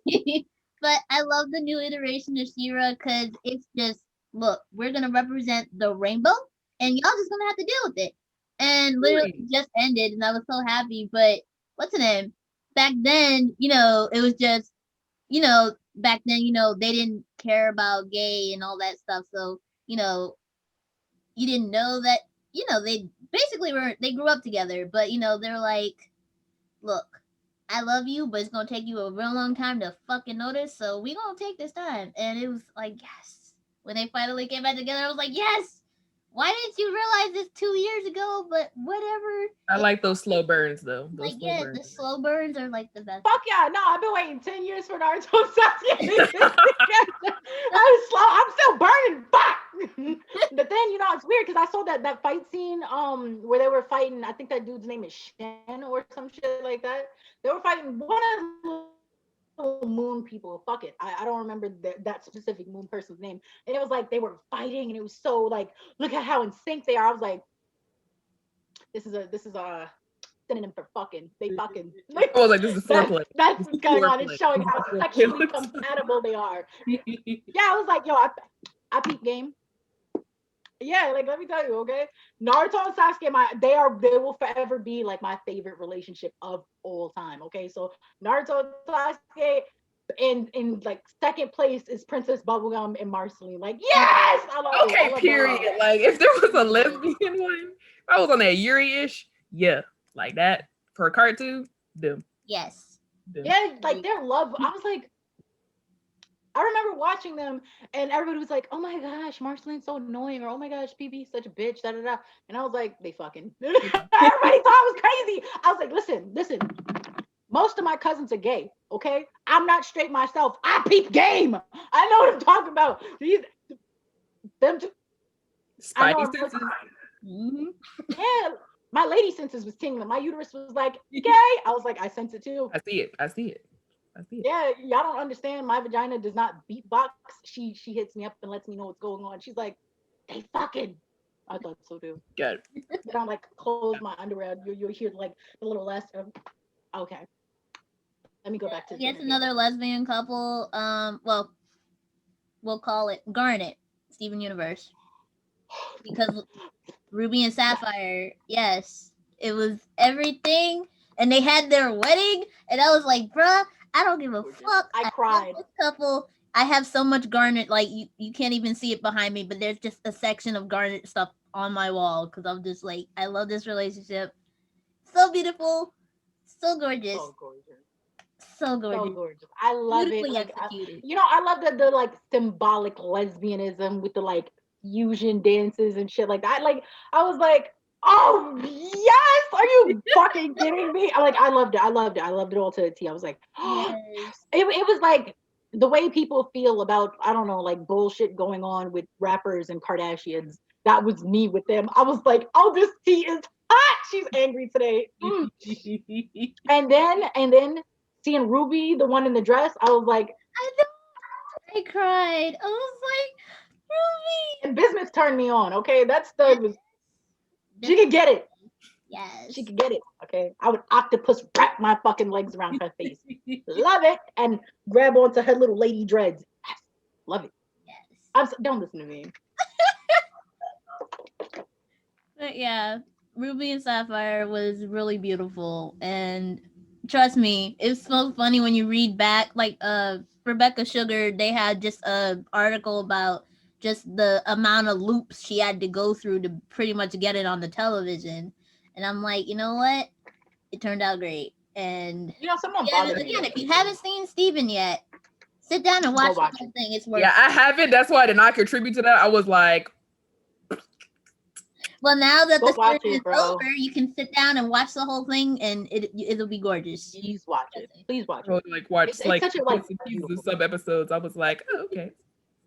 Yeah. But I love the new iteration of She-Ra because it's just, look, we're gonna represent the rainbow and y'all just gonna have to deal with it. And literally just ended and I was so happy. But what's the name? Back then, you know, it was just, you know, back then, you know, they didn't care about gay and all that stuff. So, you know, you didn't know that, you know, they basically they grew up together, but you know, they're like, look, I love you, but it's gonna take you a real long time to fucking notice, so we gonna take this time. And it was like, yes. When they finally came back together, I was like, yes. Why didn't you realize this 2 years ago? But whatever. I like those slow burns though. Those the slow burns are like the best. Fuck yeah, no, I've been waiting 10 years for Naruto. I'm still burning. Fuck. But then, you know, it's weird because I saw that fight scene where they were fighting. I think that dude's name is Shen or some shit like that. They were fighting. One of them moon people. Fuck it. I don't remember that specific moon person's name. And it was like they were fighting, and it was so like, look at how in sync they are. I was like, this is a synonym for fucking. They fucking. I was like, this is foreplay. That's This is what's going on. It's foreplay. showing This how is foreplay. sexually compatible they are. Yeah, I was like, yo, I peep game. Yeah, like let me tell you, okay. Naruto and Sasuke, they will forever be like my favorite relationship of all time. Okay, so Naruto and Sasuke, in like second place is Princess Bubblegum and Marceline. Like, yes, I love it. I Okay, love period. that. Like if there was a lesbian one, if I was on that Yuri-ish, yeah, like that for a cartoon, them. Yes. Yeah, like their love. I was like, I remember watching them, and everybody was like, "Oh my gosh, Marceline's so annoying," or "Oh my gosh, PB's such a bitch," da da da. And I was like, "They fucking." Everybody thought I was crazy. I was like, "Listen. Most of my cousins are gay. Okay, I'm not straight myself. I peep game. I know what I'm talking about. Them two. Spidey senses. Mm-hmm. Yeah, my lady senses was tingling. My uterus was like, gay. I was like, I sense it too. I see it. Yeah, y'all don't understand. My vagina does not beatbox. She hits me up and lets me know what's going on. She's like, they fucking. I thought so too. Good. Then I'm like, close my underwear. You'll hear like the little less. Okay. Let me go back to. Yes, another lesbian couple. Well, we'll call it Garnet, Steven Universe, because Ruby and Sapphire. Yes, it was everything, and they had their wedding, and I was like, bruh, I don't give a fuck. I cried. This couple. I have so much Garnet, like you can't even see it behind me, but there's just a section of Garnet stuff on my wall because I'm just like, I love this relationship. So beautiful, so gorgeous. So gorgeous. I love it. Like, I love the like symbolic lesbianism with the like fusion dances and shit like that. Like, I was like, oh yes, are you fucking kidding me? I loved it. I loved it all to the T. I was like, yes. it was like the way people feel about, I don't know, like bullshit going on with rappers and Kardashians. That was me with them. I was like, oh, this tea is hot. She's angry today. And then seeing Ruby, the one in the dress, I was like, I cried. I was like, Ruby. And Bismuth turned me on. Okay, that stud was. She could get it. Yes. She could get it. Okay, I would octopus wrap my fucking legs around her face. Love it, and grab onto her little lady dreads. Yes. Love it. Yes. Don't listen to me. But yeah, Ruby and Sapphire was really beautiful, and trust me, it's so funny when you read back. Like Rebecca Sugar, they had just a article about just the amount of loops she had to go through to pretty much get it on the television. And I'm like, you know what? It turned out great. And someone again, if you haven't seen Steven yet, sit down and watch the whole thing. It's worth it. Yeah, I haven't. That's why I did not contribute to that. I was like, well, now that the series is over, you can sit down and watch the whole thing, and it'll be gorgeous. Please watch it. Please watch it. It's like such a the sub episodes. I was like, oh, okay,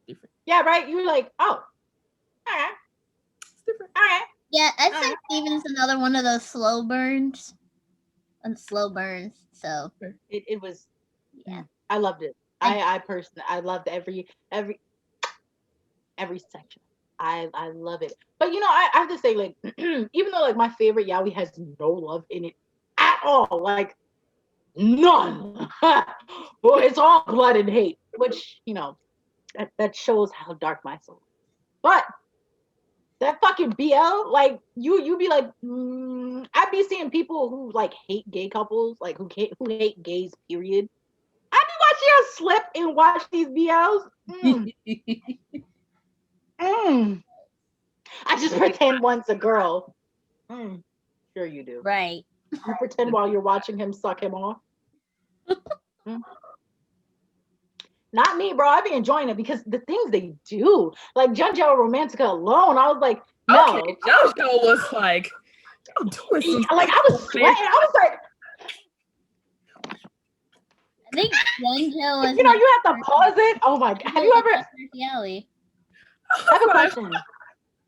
different. Yeah, right. You were like, oh, all right, it's different. All right. Yeah, I'd say Steven's another one of those slow burns. So it was. Yeah, I loved it. I personally, I loved every section. I love it. But I have to say, like, even though like my favorite Yaoi has no love in it at all, like none. Well, it's all blood and hate, which that shows how dark my soul is. But that fucking BL, like you be like, I'd be seeing people who like hate gay couples, like who hate gays, period. I'd be watching her slip and watch these BLs. I just pretend one's a girl. Sure you do. Right. You pretend while you're watching him suck him off. Not me, bro. I be enjoying it because the things they do, like JoJo Romantica alone, I was like, no. Okay, JoJo was like, I'm doing some like I was sweating. I was like, I think JoJo was. You have to pause it. Oh my god! Have you ever? I have a question.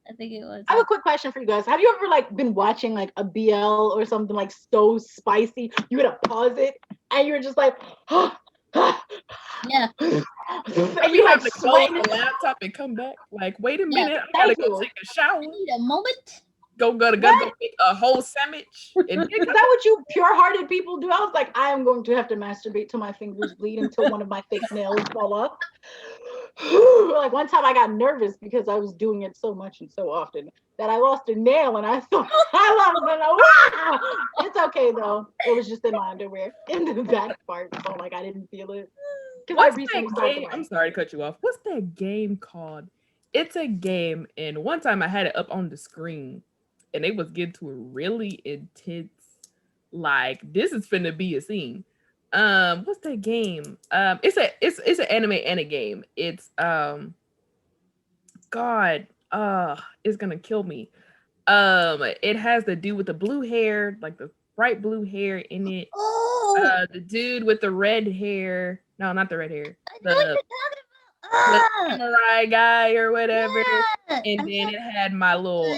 I think it was. I have a quick question for you guys. Have you ever like been watching like a BL or something like so spicy? You gotta pause it, and you're just like, oh, Yeah. And you like have to close sweating. the laptop and come back. Like, wait a Yeah. minute, I gotta Thank go you. take a shower. I need a moment. Gotta What? go make a whole sandwich. And Is that what you pure-hearted people do? I was like, I am going to have to masturbate till my fingers bleed until one of my fake nails fall off. Like one time I got nervous because I was doing it so much and so often that I lost a nail and I thought I lost it. Wow! It's okay though. It was just in my underwear in the back part, so like I didn't feel it. Because I what's recently that started game? I'm running. sorry to cut you off. What's that game called? It's a game, and one time I had it up on the screen, and it was getting to a really intense. Like, this is finna be a scene. What's that game? It's an anime and a game. It's God, it's gonna kill me. It has to do with the blue hair, like the bright blue hair in it. Oh, The dude with the red hair. No, not the red hair. I know what The you're the talking about. samurai guy or whatever. Yeah. And then it had my little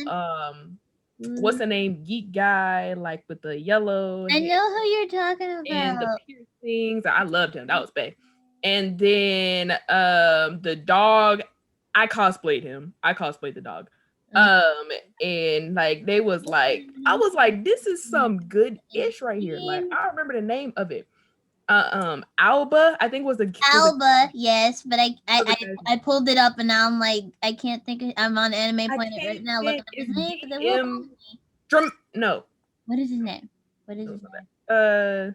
what's the name? Geek guy, like with the yellow I hair know who you're talking and the about. piercings. I loved him. That was bad. And then the dog, I cosplayed him. I cosplayed the dog. And like they was like, I was like, this is some good ish right here. Like I remember the name of it. Alba, I think was the Alba, yes, but was the I pulled it up and now I'm like I can't think of. I'm on Anime I Planet right can't now looking think. up his It's name because it will come DM to me. no. What is his name? What is his name?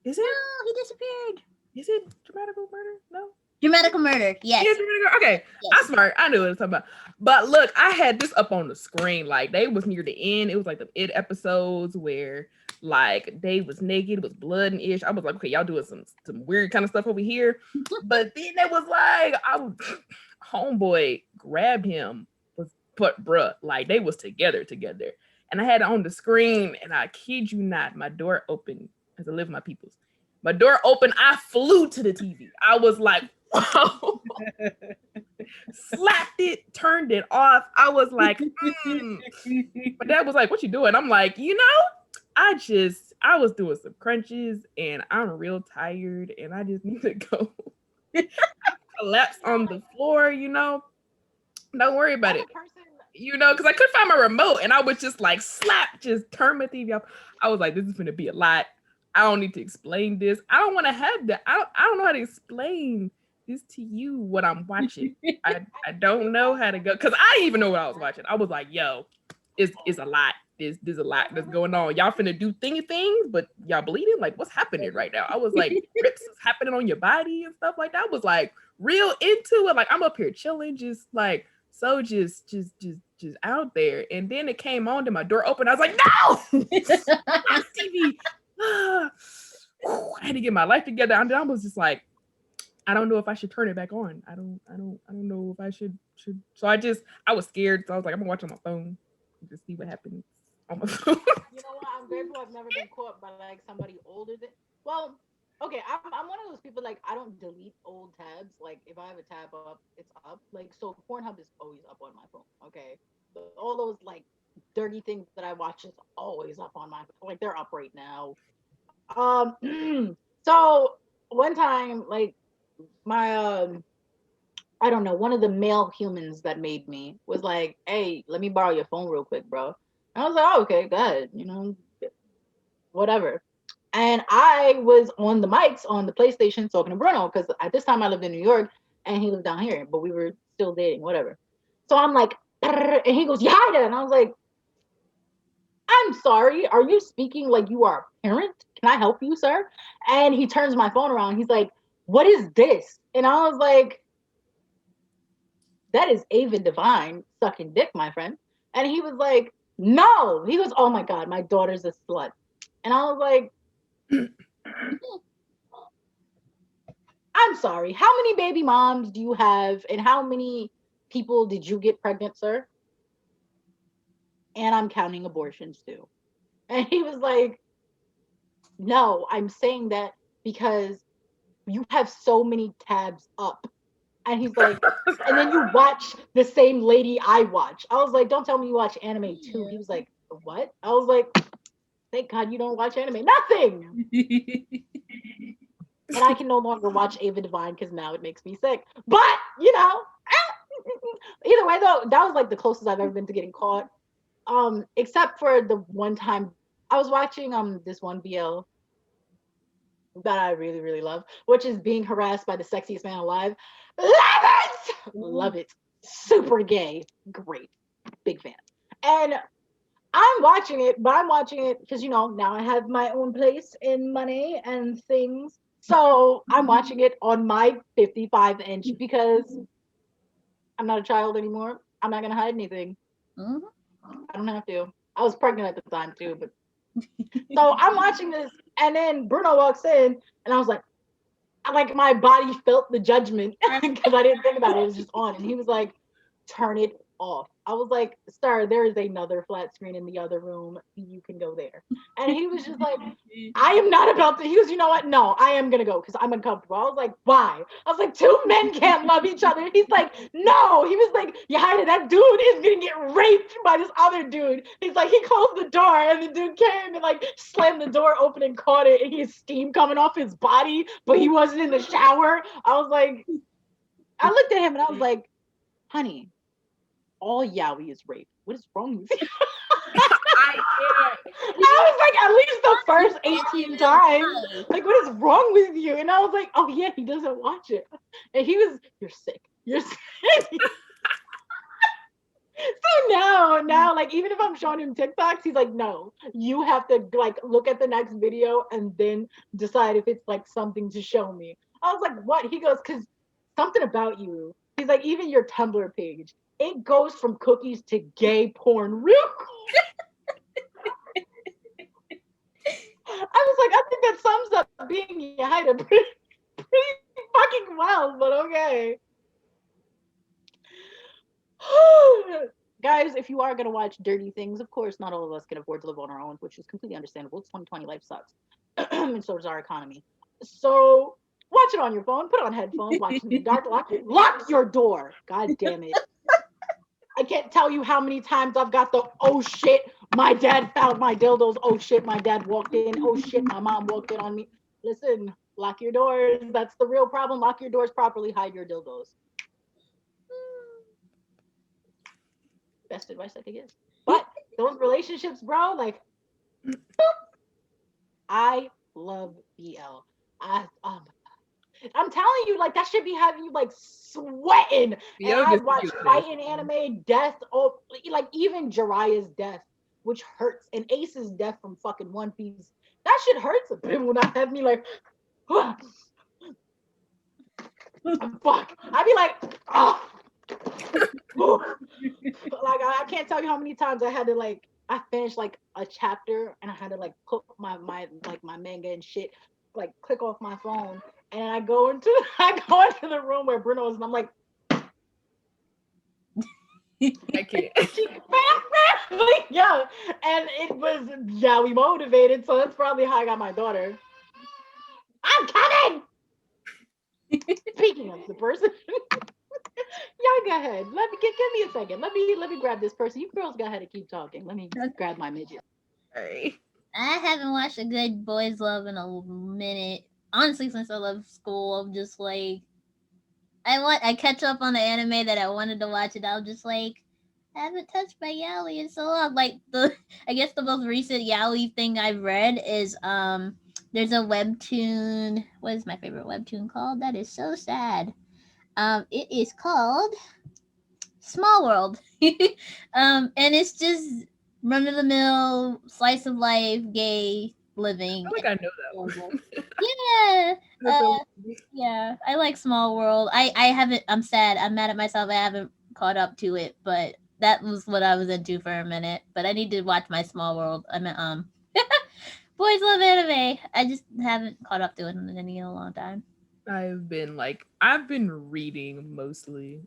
Is it No, he disappeared. is it dramatical murder? No. Dramatical murder. Yes. Yeah, dramatical. Okay, Yes. I'm smart. I knew what I was talking about. But look, I had this up on the screen. Like they was near the end. It was like the It episodes where like they was naked, it was blood and ish. I was like, okay, y'all doing some weird kind of stuff over here. But then it was like, homeboy grabbed him, but bruh, like they was together. And I had it on the screen, and I kid you not, my door opened as I live with my peoples. My door opened, I flew to the TV. I was like, whoa. Slapped it, turned it off. I was like, My dad was like, what you doing? I'm like, I was doing some crunches and I'm real tired and I just need to go. I collapsed on the floor, Don't worry about it. Because I couldn't find my remote and I was just like slap, just turn my TV off. I was like, this is gonna be a lot. I don't need to explain this. I don't want to have that. I don't know how to explain this to you what I'm watching. I don't know how to go because I didn't even know what I was watching. I was like, yo, it's a lot. There's a lot that's going on. Y'all finna do things, but y'all bleeding? Like, what's happening right now? I was like, rips is happening on your body and stuff like that. I was like real into it. Like I'm up here chilling, just like so just out there. And then it came on to my door open. I was like, no! TV. I had to get my life together. And I was just like, I don't know if I should turn it back on. I don't know if I should. So I was scared. So I was like, I'm gonna watch on my phone and just see what happens on my phone. You know what? I'm grateful I've never been caught by like somebody older than. Well, okay, I'm one of those people like I don't delete old tabs. Like if I have a tab up, it's up. Like so, Pornhub is always up on my phone. Okay, but all those like dirty things that I watch is always up on my like they're up right now. So one time like my I don't know, one of the male humans that made me was like, hey, let me borrow your phone real quick, bro. And I was like, oh, okay, go ahead, whatever. And I was on the mics on the PlayStation talking to Bruno because at this time I lived in New York and he lived down here, but we were still dating, whatever. So I'm like, and he goes, Yahida. And I was like, I'm sorry, are you speaking like you are a parent? Can I help you, sir? And he turns my phone around. He's like, what is this? And I was like, that is Ava Divine sucking dick, my friend. And he was like, no. He goes, oh my God, my daughter's a slut. And I was like, I'm sorry, how many baby moms do you have and how many people did you get pregnant, sir? And I'm counting abortions too. And he was like, no, I'm saying that because you have so many tabs up. And he's like, and then you watch the same lady I watch. I was like, don't tell me you watch anime too. He was like, what? I was like, thank God you don't watch anime. Nothing. And I can no longer watch Ava Devine because now it makes me sick. But, you know, either way though, that was like the closest I've ever been to getting caught. Except for the one time I was watching this one BL that I really, really love, which is Being Harassed by the Sexiest Man Alive. Love it! Love it. Super gay. Great. Big fan. And I'm watching it, but I'm watching it because, you know, now I have my own place and money and things. So I'm watching it on my 55-inch because I'm not a child anymore. I'm not going to hide anything. Mhm. I don't have to. I was pregnant at the time too, but so I'm watching this, and then Bruno walks in, and I was like my body felt the judgment because I didn't think about it. It was just on, and he was like, "Turn it off." I was like, "Sir, there is another flat screen in the other room. You can go there." And he was just like, "I am not about to." He was, "You know what? No, I am gonna go because I'm uncomfortable." I was like, "Why?" I was like, "Two men can't love each other." He's like, "No." He was like, "Yahida, that dude is gonna get raped by this other dude." He's like, he closed the door, and the dude came and like slammed the door open and caught it, and he had steam coming off his body, but he wasn't in the shower. I was like, I looked at him and I was like, "Honey, all yaoi is rape. What is wrong with you?" I was like, at least the first 18 times. Like, what is wrong with you? And I was like, oh yeah, he doesn't watch it. And he was, "You're sick. You're sick." So now, like, even if I'm showing him TikToks, he's like, "No, you have to like look at the next video and then decide if it's like something to show me." I was like, "What?" He goes, "Cause something about you." He's like, "Even your Tumblr page, it goes from cookies to gay porn real quick." I was like, I think that sums up being Yahida pretty fucking well, but okay. Guys, if you are going to watch dirty things, of course, not all of us can afford to live on our own, which is completely understandable. 2020 life sucks. And so does our economy. So watch it on your phone, put on headphones, watch it in the dark, lock your door. God damn it. I can't tell you how many times I've got the, "Oh shit, my dad found my dildos. Oh shit, my dad walked in. Oh shit, my mom walked in on me." Listen, lock your doors. That's the real problem. Lock your doors properly, hide your dildos. Best advice I could give. But those relationships, bro, like, I love BL. I'm telling you, like, that should be having you like sweating. And I watch fighting anime, death, like even Jiraiya's death, which hurts, and Ace's death from fucking One Piece. That shit hurts a bit when I have me like, fuck. I'd be like, oh. Like, I can't tell you how many times I had to like, I finished like a chapter and I had to like put my like my manga and shit, like click off my phone, and I go into the room where Bruno is, and I'm like, I can't. Yeah, and it was yaoi motivated, so that's probably how I got my daughter. I'm coming. Speaking of the person. Y'all go ahead. Give me a second. Let me grab this person. You girls go ahead and keep talking. Let me grab my midget. Sorry. I haven't watched a good boys' love in a minute. Honestly, since I left school, I'm just like, I catch up on the anime that I wanted to watch, and I'm just like, I haven't touched my yaoi in so long. Like, I guess the most recent yaoi thing I've read is there's a webtoon. What is my favorite webtoon called? That is so sad. It is called Small World. And it's just run of the mill slice of life gay living. I feel like I know that one. Yeah. Yeah, I like Small World. I haven't. I'm sad. I'm mad at myself. I haven't caught up to it, but that was what I was into for a minute. But I need to watch my Small World. I mean, boys love anime. I just haven't caught up to it in a long time. I've been reading mostly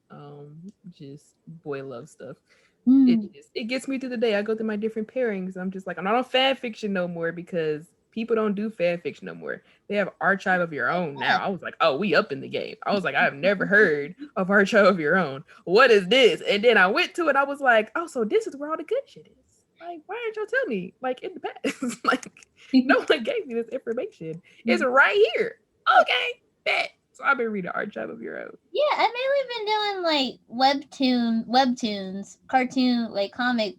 just boy love stuff. It gets me through the day. I go through my different pairings. I'm just like, I'm not on fan fiction no more because people don't do fan fiction no more. They have Archive of Your Own now. I was like, oh, we up in the game. I was like, I have never heard of Archive of Your Own. What is this? And then I went to it. I was like, oh, so this is where all the good shit is. Like, why didn't y'all tell me? Like, in the past, like, no one gave me this information. It's right here. Okay, bet. So I've been reading Archive of Your Own. Yeah, I've mainly been doing like webtoons, cartoon, like comic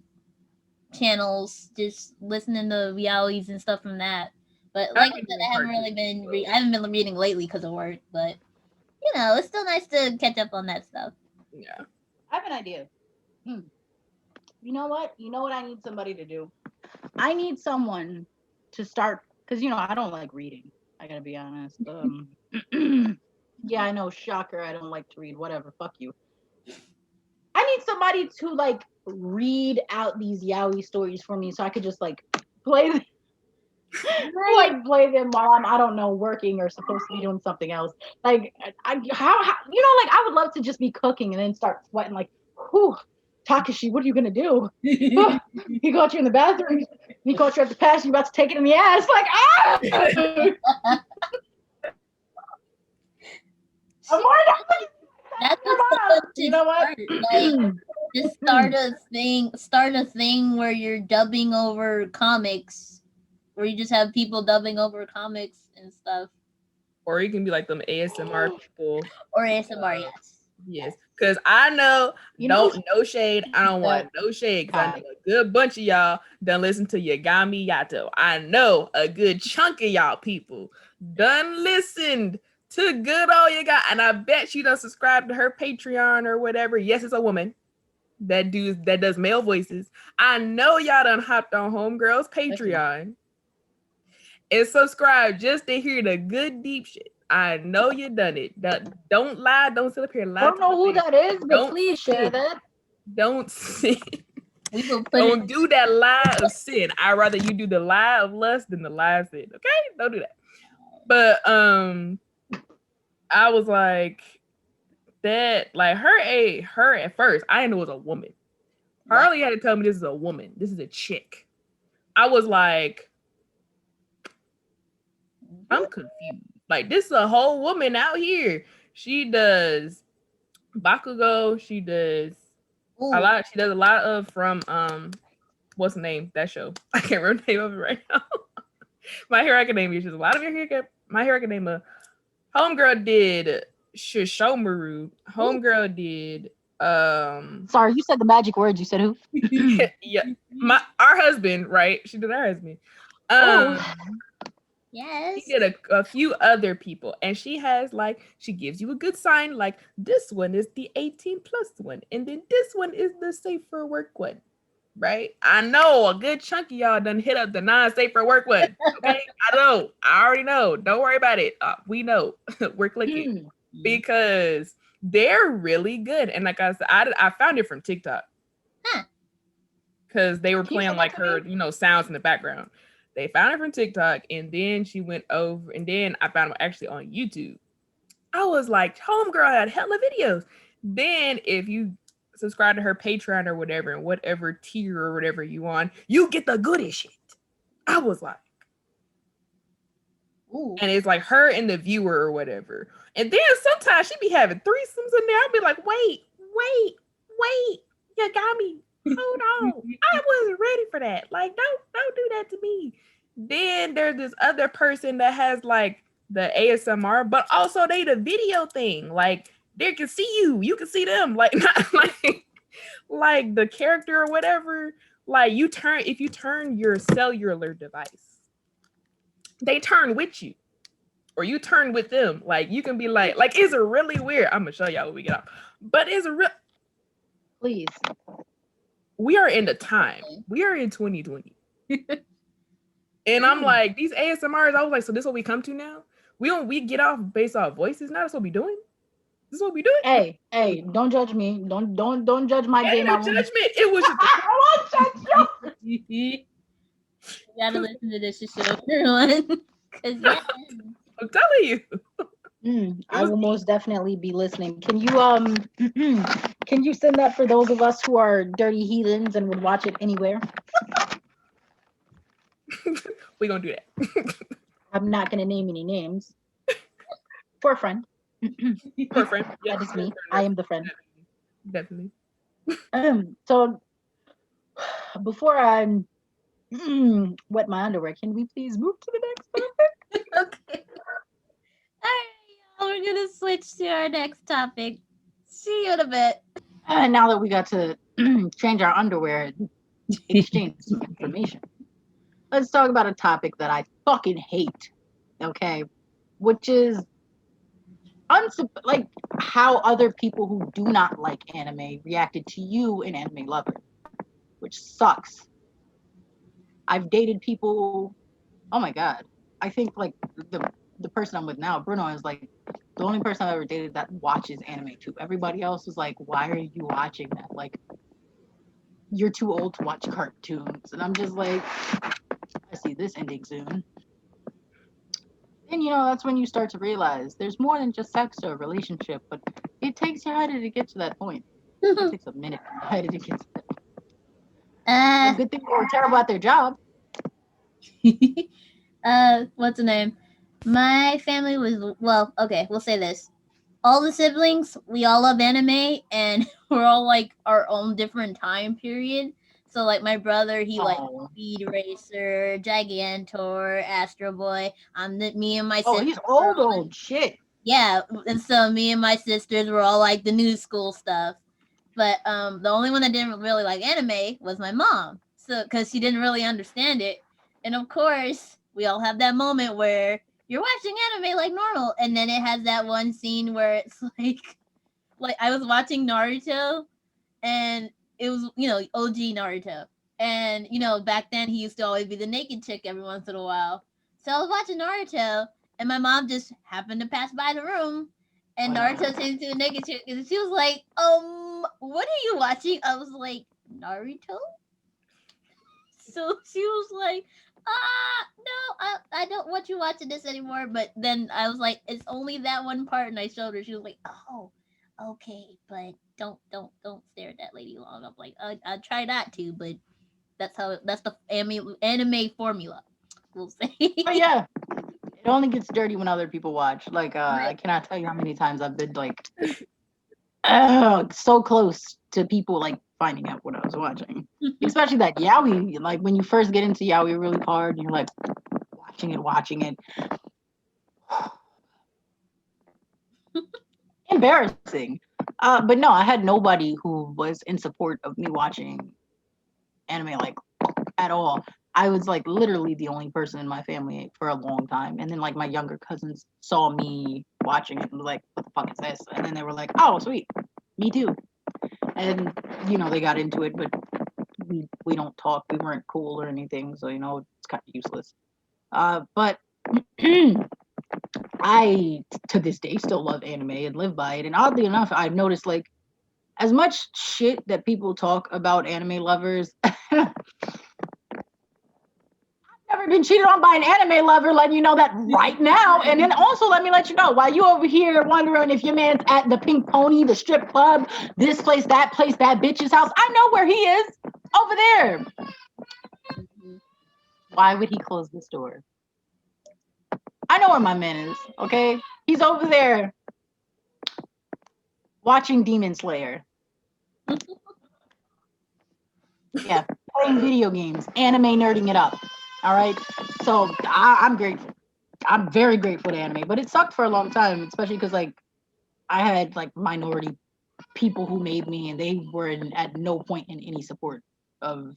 channels, just listening to realities and stuff from that. But like I've I been said, doing I haven't really cartoons, been I haven't been reading lately because of work. But you know, it's still nice to catch up on that stuff. Yeah. I have an idea. You know what? You know what I need somebody to do? I need someone to start, because I don't like reading. I gotta be honest. Yeah, I know, shocker. I don't like to read. Whatever, fuck you. I need somebody to like read out these yaoi stories for me, so I could just like play them, play them while I'm, I don't know, working or supposed to be doing something else. Like, how like I would love to just be cooking and then start sweating. Like, whew, Takashi, what are you gonna do? He caught you in the bathroom. He caught you at the pass. You about to take it in the ass. Like, I'm worried. That's what You know what? Like, just start a thing where you're dubbing over comics, where you just have people dubbing over comics and stuff, Or you can be like them ASMR people. or ASMR. Yes. Yes, because I know, no shade. I don't want no shade, because I know a good bunch of y'all done listen to Yagami Yato. I know a good chunk of y'all people done listened to good old Yagami, and I bet she done subscribed to her Patreon or whatever. Yes, it's a woman that does male voices. I know y'all done hopped on Homegirl's Patreon and subscribe just to hear the good deep shit. I know you done it. Don't lie. Don't sit up here and lie. Don't know who that is, but please share that. Don't sin. We will put Don't do that lie of sin. I'd rather you do the lie of lust than the lie of sin. Okay? Don't do that. But I was like that, like her at first, I didn't know it was a woman. Harley had to tell me this is a woman. This is a chick. I was like, I'm confused. Like, this is a whole woman out here. She does Bakugo. She does a lot. She does a lot of from what's the name? That show. I can't remember the name of it right now. My Hero Academia. She's a lot of My Hero Academia. Homegirl did Shishomaru. Homegirl did sorry, you said the magic words. You said who? yeah. Our husband, right? She did our husband. Yes. She did a few other people, and she has like, she gives you a good sign, like this one is the 18 plus one, and then this one is the safe for work one, right? I know a good chunk of y'all done hit up the non-safe for work one. Okay, I already know. Don't worry about it. We know. We're clicking because they're really good, and like I said, I found it from TikTok because they were playing like her, sounds in the background. They found her from TikTok, and then she went over, and then I found them actually on YouTube. I was like, Homegirl had hella videos. Then if you subscribe to her Patreon or whatever, and whatever tier or whatever you want, you get the goodest shit. I was like, ooh. And it's like her and the viewer or whatever. And then sometimes she be having threesomes in there. I'll be like, wait, you got me. Hold on. I wasn't ready for that. Like, don't do that to me. Then there's this other person that has like the ASMR, but also they the video thing. Like, they can see you. You can see them. Like, not like the character or whatever. Like, if you turn your cellular device, they turn with you. Or you turn with them. Like, you can be like it's really weird. I'm gonna show y'all when we get off. But it's real. Please. We are in the time. We are in 2020. And I'm like, these ASMRs, I was like, so this is what we come to now? We get off based off voices now? That's what we doing? This is what we doing? Hey, don't judge me. Don't judge my game. No judgment. It was just I won't judge you. You gotta listen to this show, everyone. Cause I'm telling you. I will most definitely be listening. Can you send that for those of us who are dirty heathens and would watch it anywhere? We're gonna do that. I'm not gonna name any names. For a friend. For a friend. That is me. I am the friend. Definitely. So before I wet my underwear, can we please move to the next topic? Okay. We're gonna switch to our next topic. See you in a bit. And now that we got to change our underwear and exchange some information, let's talk about a topic that I fucking hate. Okay, which is like how other people who do not like anime reacted to you, an anime lover, which sucks. I've dated people. Oh my god, I think like the person I'm with now, Bruno, is like the only person I've ever dated that watches anime too. Everybody else is like, why are you watching that? Like, you're too old to watch cartoons, and I'm just like, I see this ending soon. Then that's when you start to realize there's more than just sex or a relationship, but it takes Yahida to get to that point. It takes a minute for Yahida to get to that point. It's a good thing they were terrible at their job. What's the name? My family was, well, okay, we'll say this. All the siblings, we all love anime, and we're all like our own different time period. So like my brother, he like Speed Racer, Gigantor, Astro Boy. Me and my sister. Oh, he's old shit. Yeah, and so me and my sisters were all like the new school stuff. But the only one that didn't really like anime was my mom. So because she didn't really understand it, and of course we all have that moment where you're watching anime like normal, and then it has that one scene where it's like I was watching Naruto, and it was OG Naruto, and back then he used to always be the naked chick every once in a while. So I was watching Naruto, and my mom just happened to pass by the room, and Naruto changed to a naked chick, and she was like, what are you watching? I was like, Naruto. So she was like, no, I don't want you watching this anymore. But then I was like, it's only that one part, and I showed her. She was like, oh, okay, but don't stare at that lady long. I'm like, I try not to, but that's the anime formula. We'll say. Oh yeah, it only gets dirty when other people watch. Like I cannot tell you how many times I've been like, so close to people like finding out what I was watching. Especially that yaoi. Like when you first get into yaoi really hard, and you're like watching it. Embarrassing. But no, I had nobody who was in support of me watching anime like at all. I was like literally the only person in my family for a long time. And then like my younger cousins saw me watching it and was like, what the fuck is this? And then they were like, oh sweet, me too. And they got into it, but we don't talk. We weren't cool or anything, so it's kind of useless. But I to this day still love anime and live by it. And oddly enough, I've noticed like as much shit that people talk about anime lovers. Never been cheated on by an anime lover, letting you know that right now. And then also let me let you know, while you over here wondering if your man's at the Pink Pony, the strip club, this place, that bitch's house, I know where he is, over there. Why would he close this door? I know where my man is, okay? He's over there watching Demon Slayer. Yeah, playing video games, anime nerding it up. All right, so I'm grateful. I'm very grateful to anime, but it sucked for a long time, especially because like I had like minority people who made me, and they were at no point in any support of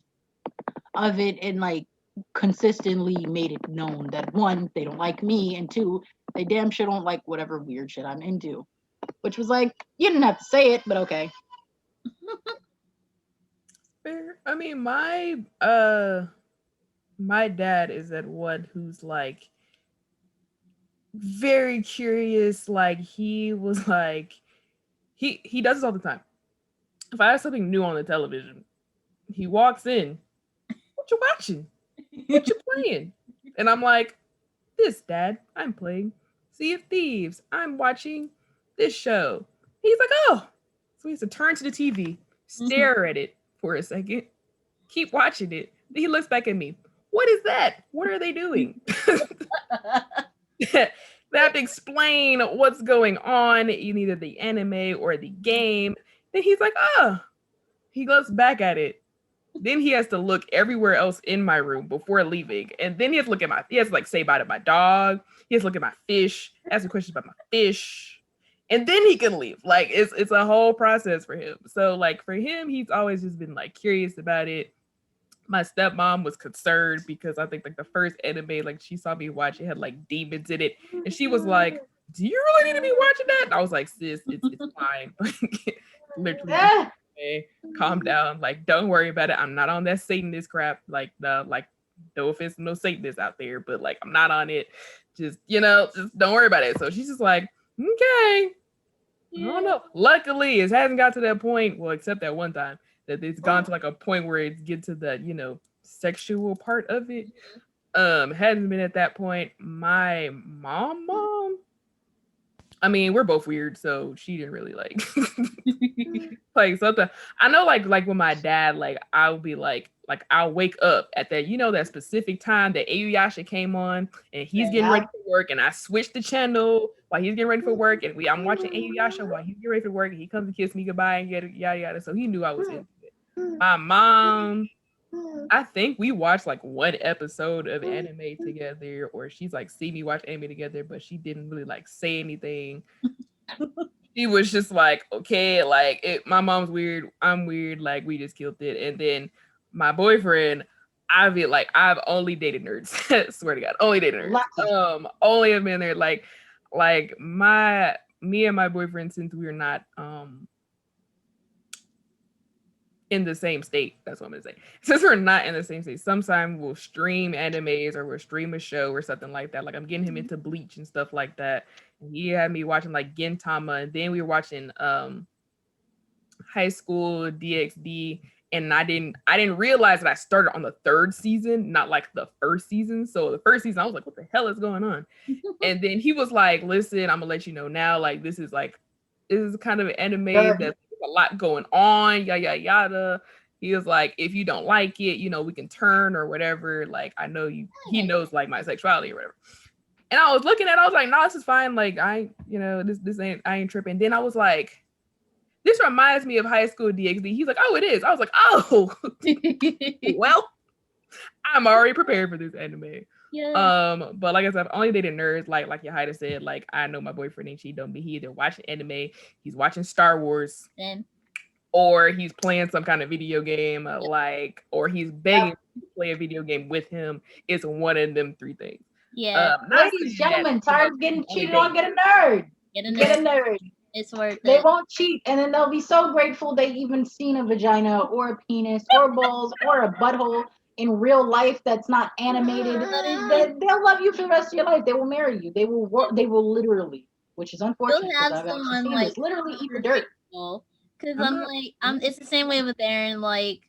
it, and like consistently made it known that one, they don't like me, and two, they damn sure don't like whatever weird shit I'm into. Which was like, you didn't have to say it, but okay. Fair. I mean, my dad is that one who's like very curious. Like he was like he does this all the time. If I have something new on the television, he walks in. What you watching? What you playing? And I'm like, this, Dad. I'm playing Sea of Thieves. I'm watching this show. He's like, oh. So he has to turn to the TV, stare at it for a second, keep watching it. Then he looks back at me. What is that? What are they doing? They have to explain what's going on in either the anime or the game. Then he's like, oh. He looks back at it. Then he has to look everywhere else in my room before leaving. And then he has to look at he has to like say bye to my dog. He has to look at my fish, ask me questions about my fish. And then he can leave. Like it's a whole process for him. So like for him, he's always just been like curious about it. My stepmom was concerned because I think like the first anime like she saw me watch, it had like demons in it. And she was like, do you really need to be watching that? And I was like, sis, it's fine. Like literally calm down. Like, don't worry about it. I'm not on that Satanist crap. Like no offense, no Satanists out there, but like I'm not on it. Just just don't worry about it. So she's just like, okay. Yeah. I don't know. Luckily, it hasn't got to that point. Well, except that one time that it's gone to like a point where it's get to the sexual part of it. Hasn't been at that point. My mom. I mean, we're both weird, so she didn't really like like something. I know, like with my dad, like I'll be like I'll wake up at that that specific time that Ayuyasha came on, and he's getting ready for work, and I switch the channel while he's getting ready for work, and I'm watching Ayuyasha while he's getting ready for work, and he comes to kiss me goodbye and yada yada. So he knew I was into it. My mom, I think we watched like one episode of anime together, or she's like see me watch anime together, but she didn't really like say anything. She was just like, okay, like my mom's weird, I'm weird, like we just killed it. And then my boyfriend, I've only dated nerds. Swear to God, only dated nerds. Only have been there like me and my boyfriend, since we're not in the same state. That's what I'm gonna say. Since we're not in the same state, sometimes we'll stream animes or we'll stream a show or something like that. Like I'm getting him into Bleach and stuff like that. And he had me watching like Gintama, and then we were watching High School DxD, and I didn't realize that I started on the third season, not like the first season. So the first season I was like, what the hell is going on? And then he was like, listen, I'm gonna let you know now, like this is kind of an anime that's a lot going on, yada yada. He was like, if you don't like it, we can turn or whatever. Like I know he knows like my sexuality or whatever. And I was looking at it, I was like, no, this is fine. Like I ain't tripping. Then I was like, this reminds me of High School DxD. He's like, oh, it is. I was like, oh, well, I'm already prepared for this anime. Yeah. But like I said, I've only dated nerds. Like Yahida said, like I know my boyfriend and she don't be. He either watching anime, he's watching Star Wars, or he's playing some kind of video game, or he's begging to play a video game with him. It's one of them three things. Yeah. Ladies and gentlemen, tired of getting cheated on. Get a nerd. Get a nerd. It's worth it. They won't cheat, and then they'll be so grateful they even seen a vagina or a penis or balls or a butthole in real life that's not animated. They'll love you for the rest of your life. They will marry you. They will work. They will literally, which is unfortunate because I've actually seen this, literally eat the dirt. Because it's the same way with Aaron. Like,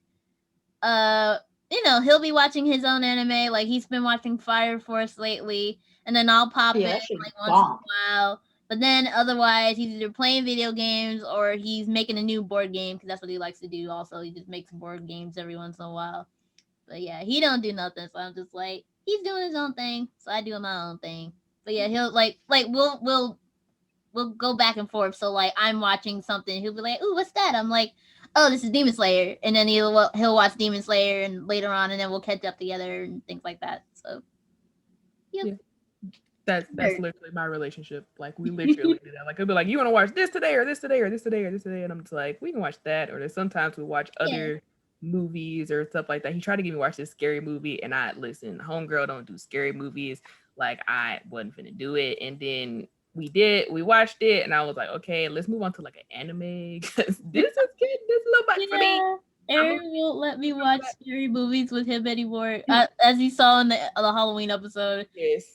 he'll be watching his own anime. Like he's been watching Fire Force lately, and then I'll pop in like once in a while. But then otherwise, he's either playing video games or he's making a new board game because that's what he likes to do. Also, he just makes board games every once in a while. But yeah, he don't do nothing. So I'm just like, he's doing his own thing, so I do my own thing. But yeah, he'll like we'll go back and forth. So like I'm watching something, he'll be like, "Ooh, what's that?" I'm like, "Oh, this is Demon Slayer," and then he'll watch Demon Slayer, and later on, and then we'll catch up together and things like that. So yeah. That's literally my relationship. Like we literally do that. Like I'll be like, you want to watch this today or this today or this today or this today, and I'm just like, we can watch that. Or there's sometimes we watch other movies or stuff like that. He tried to get me watch this scary movie, and I listen. Homegirl don't do scary movies. Like I wasn't finna do it, and then we watched it, and I was like, okay, let's move on to like an anime because this is good. This is a little much for me. Aaron won't let me watch scary movies with him anymore. As you saw in the Halloween episode,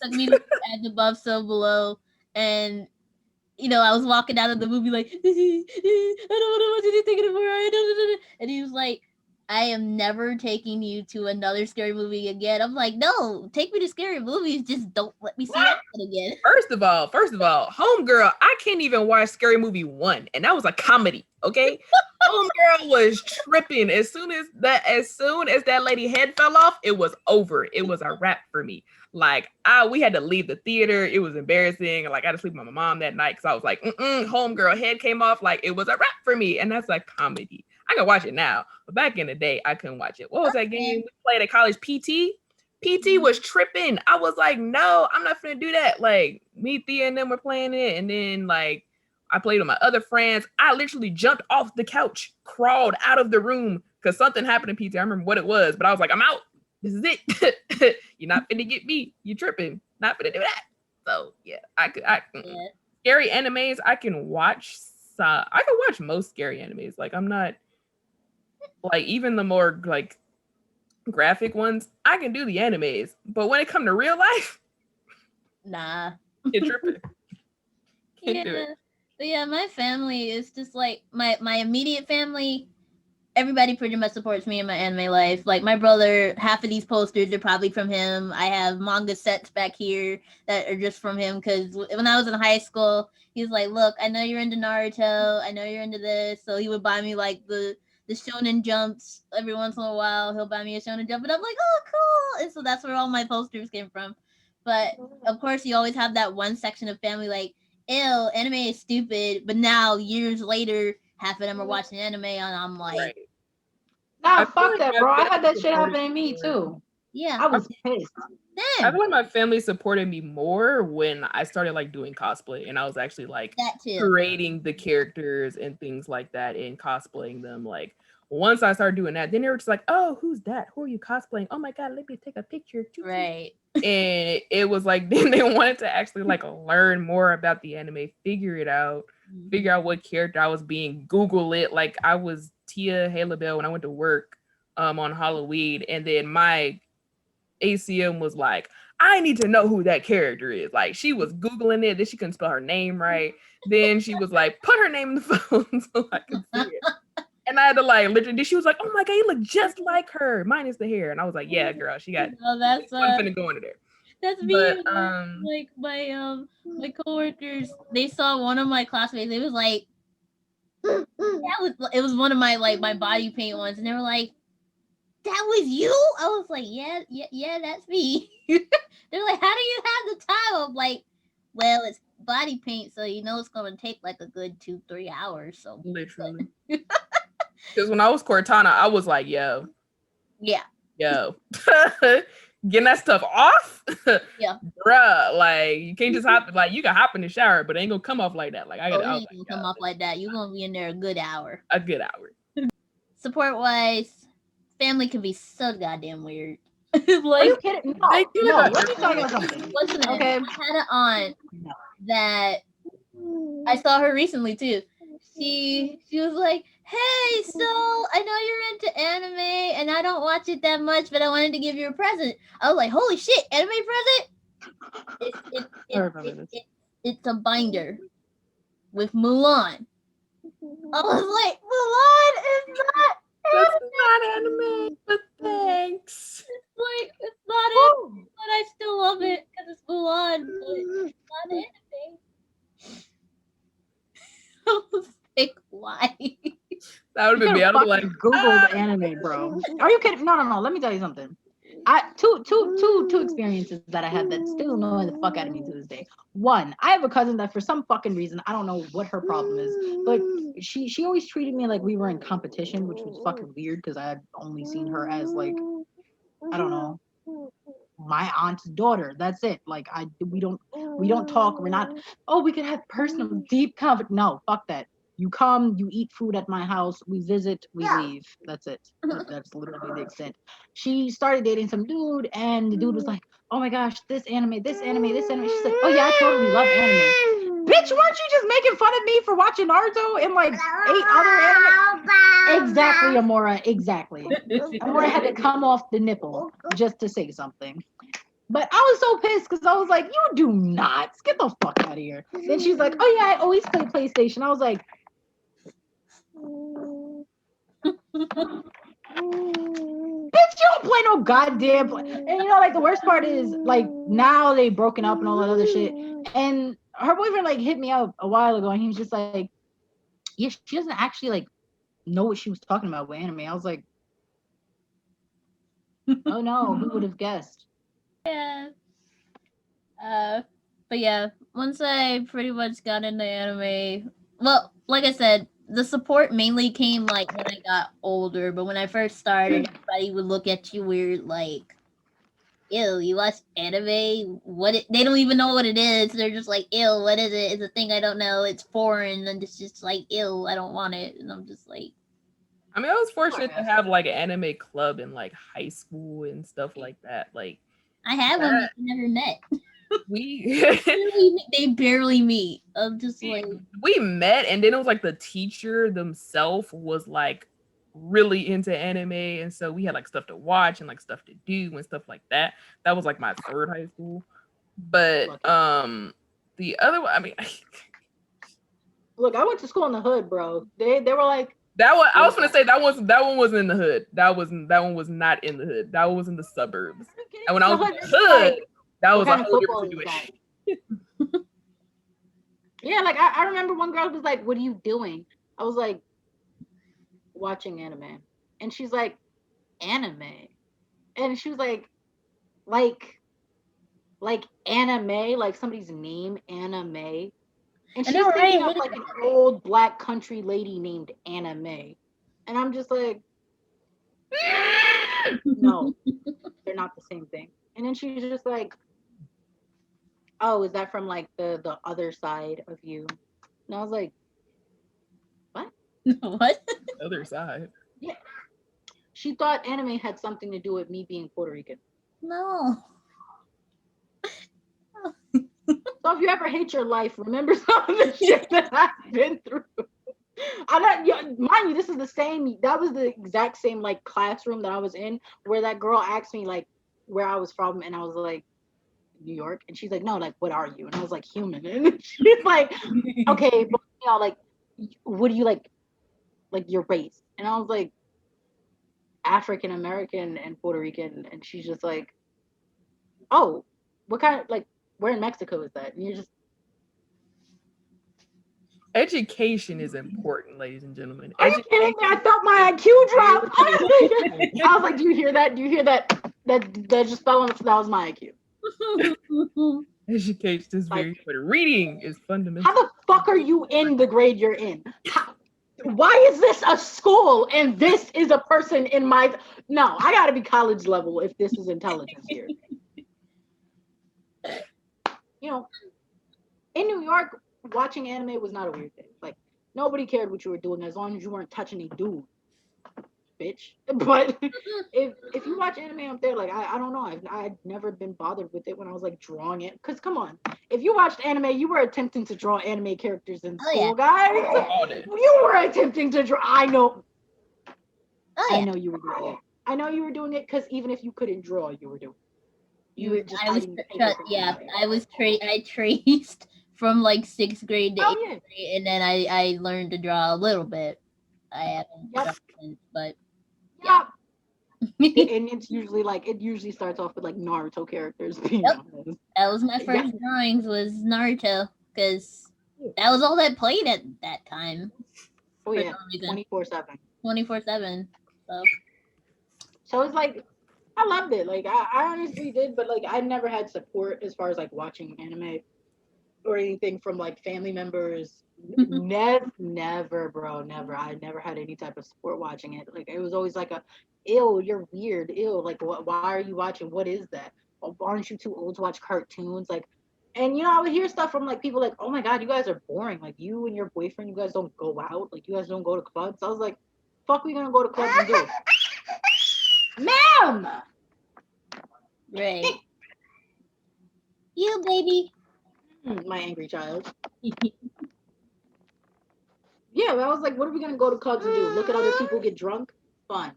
took me to As Above, So Below, and I was walking out of the movie like, I don't want to watch anything anymore. And he was like, I am never taking you to another scary movie again. I'm like, no, take me to scary movies. Just don't let me see that again. First of all, Homegirl, I can't even watch Scary Movie 1, and that was a comedy, okay? Homegirl was tripping. As soon as that lady head fell off, it was over. It was a wrap for me. Like, we had to leave the theater. It was embarrassing. Like, I had to sleep with my mom that night because I was like, Homegirl head came off. Like, it was a wrap for me, and that's like comedy. I can watch it now, but back in the day, I couldn't watch it. What was that game we played at college? PT. PT was tripping. I was like, no, I'm not gonna do that. Like me, Thea, and them were playing it, and then like I played with my other friends. I literally jumped off the couch, crawled out of the room because something happened in PT. I remember what it was, but I was like, I'm out. This is it. You're not finna get me. You tripping. Not finna do that. So yeah, scary animes. I can watch. I can watch most scary animes. Like I'm not like even the more like graphic ones. I can do the animes, but when it comes to real life, nah. You're tripping. Can't do Yeah. it. But yeah, my family is just like my immediate family. Everybody pretty much supports me in my anime life. Like my brother, half of these posters are probably from him. I have manga sets back here that are just from him because when I was in high school, he was like, "Look, I know you're into Naruto. I know you're into this." So he would buy me like the Shonen Jumps every once in a while. He'll buy me a Shonen Jump, and I'm like, "Oh, cool!" And so that's where all my posters came from. But of course, you always have that one section of family like, "Ew, anime is stupid." But now years later, half of them are watching anime, and I'm like. Right. Nah, I feel fuck like that, my bro. I family had that shit supported happen to me me too. Yeah. I was pissed. I feel like my family supported me more when I started like doing cosplay and I was actually like That too. creating the characters and things like that and cosplaying them. Like once I started doing that, then they were just like, "Oh, who's that? Who are you cosplaying? Oh my god, let me take a picture." Right. And it was like then they wanted to actually like learn more about the anime, figure it out, figure out what character I was being, Google it. Like I was Tia Halabelle when I went to work on Halloween, and then my ACM was like, I need to know who that character is. Like she was Googling it, then she couldn't spell her name right. Then she was like, put her name in the phone so I could see it. And I had to like literally, she was like, oh my god, you look just like her, minus the hair. And I was like, yeah, girl, she got. Oh, that's I'm finna go into there. That's me. But, like my coworkers, they saw one of my classmates. It was like it was one of my like my body paint ones, and they were like, "That was you?" I was like, "Yeah, that's me." They're like, "How do you have the time?" I'm like, "Well, it's body paint, so you know it's gonna take like a good 2-3 hours." So literally, because when I was Cortana, I was like, "Yo, yeah, getting that stuff off, yeah, bruh. Like you can't just hop. Like you can hop in the shower, but it ain't gonna come off like that. Like I gotta come off like that. You're gonna be in there a good hour. A good hour. Support wise, family can be so goddamn weird. Like, are you kidding? No, let me tell you something. Listen, okay. I had an aunt that I saw her recently too. She was like, "Hey, so I know you're into anime, and I don't watch it that much, but I wanted to give you a present." I was like, "Holy shit, anime present!" It's a binder with Mulan. I was like, "Mulan is not." That's not anime, but thanks. It's not it, but I still love it because it's Mulan, but it's not anime. I was like, why? That would have been me. I would like Googled anime, bro. Are you kidding? No. Let me tell you something. Two experiences that I had that still annoy the fuck out of me to this day. One, I have a cousin that for some fucking reason, I don't know what her problem is, but she always treated me like we were in competition, which was fucking weird because I had only seen her as like, I don't know, my aunt's daughter. That's it. Like we don't talk. We're not. Oh, we can have personal, deep conversation. No, fuck that. You come, you eat food at my house, we visit, we leave. That's it. That's literally the extent. She started dating some dude, and the dude was like, "Oh my gosh, this anime, this anime, this anime." She's like, "Oh yeah, I totally love anime." Bitch, weren't you just making fun of me for watching Naruto and like 8 other anime? Exactly, Amora. Exactly. Amora had to come off the nipple just to say something. But I was so pissed because I was like, "You do not get the fuck out of here." Then she's like, "Oh yeah, I always play PlayStation." I was like, "Bitch, you don't play no goddamn play." And you know, like the worst part is, like now they broken up and all that other shit. And her boyfriend like hit me up a while ago, and he was just like, "Yeah, she doesn't actually like know what she was talking about with anime." I was like, "Oh no, who would have guessed?" Yeah. But yeah, once I pretty much got into anime, well, like I said, the support mainly came like when I got older, but when I first started, everybody would look at you weird, like, ew, you watch anime? They don't even know what it is. They're just like, ew, what is it? It's a thing I don't know. It's foreign, and it's just like, ew, I don't want it. And I'm just like, I mean, I was fortunate to have like an anime club in like high school and stuff like that. Like, I have them, but we never met. we they barely meet. I'm just like, we met, and then it was like the teacher themselves was like really into anime, and so we had like stuff to watch and like stuff to do and stuff like that. That was like my third high school. But the other one, I mean, look, I went to school in the hood, bro. They were like that one. I was gonna say that one wasn't in the hood. That one was not in the hood. That one was in the suburbs. And when I was in the hood, that was a whole different situation. Yeah, like I remember one girl was like, "What are you doing?" I was like, "Watching anime," and she's like, "Anime," and she was like anime, like somebody's name, anime. And she's thinking of like an old black country lady named Anime. And I'm just like, no, they're not the same thing. And then she's just like, oh, is that from like the other side of you? And I was like, what? What? Other side. Yeah. She thought anime had something to do with me being Puerto Rican. No. So if you ever hate your life, remember some of the shit that I've been through. Mind you, this is that was the exact same like classroom that I was in where that girl asked me like where I was from, and I was like, New York. And she's like, no, like, what are you? And I was like, human. And she's like, okay, but like, what do you like your race? And I was like, African American and Puerto Rican. And she's just like, oh, what kind of like, where in Mexico is that? And you're just, education is important, ladies and gentlemen. Are you kidding me? I felt my IQ drop. I was like, do you hear that? Do you hear that? That just fell on the, that was my IQ. Education is very important. Reading is fundamental. How the fuck are you in the grade you're in? Why is this a school and this is a person in my... No, I gotta be college level if this is intelligence here. You know, in New York, watching anime was not a weird thing. Like, nobody cared what you were doing as long as you weren't touching a dude, bitch. But if you watch anime up there, like, I don't know, I've never been bothered with it when I was like drawing it. Because come on, if you watched anime, you were attempting to draw anime characters in school, guys. You were attempting to draw. I know. I know you were doing it. I know you were doing it because even if you couldn't draw, you were doing it. I traced from like 6th grade to 8th grade, and then I learned to draw a little bit. I haven't drawn since, but yeah. And it's usually like it usually starts off with like Naruto characters being honest. That was my first drawings was Naruto because that was all that played at that time. Oh yeah, 24/7. 24/7. So it's like I loved it. Like I honestly did, but like I never had support as far as like watching anime or anything from like family members. Never, bro, never. I never had any type of support watching it. Like it was always like a, ew, you're weird, ew. Like why are you watching? What is that? Aren't you too old to watch cartoons? Like, and you know I would hear stuff from like people like, oh my god, you guys are boring. Like you and your boyfriend, you guys don't go out. Like you guys don't go to clubs. I was like, fuck, we gonna go to clubs and do? Ma'am! Right. You, baby. My angry child. Yeah, I was like, what are we going to go to clubs and do? Look at other people get drunk? Fun.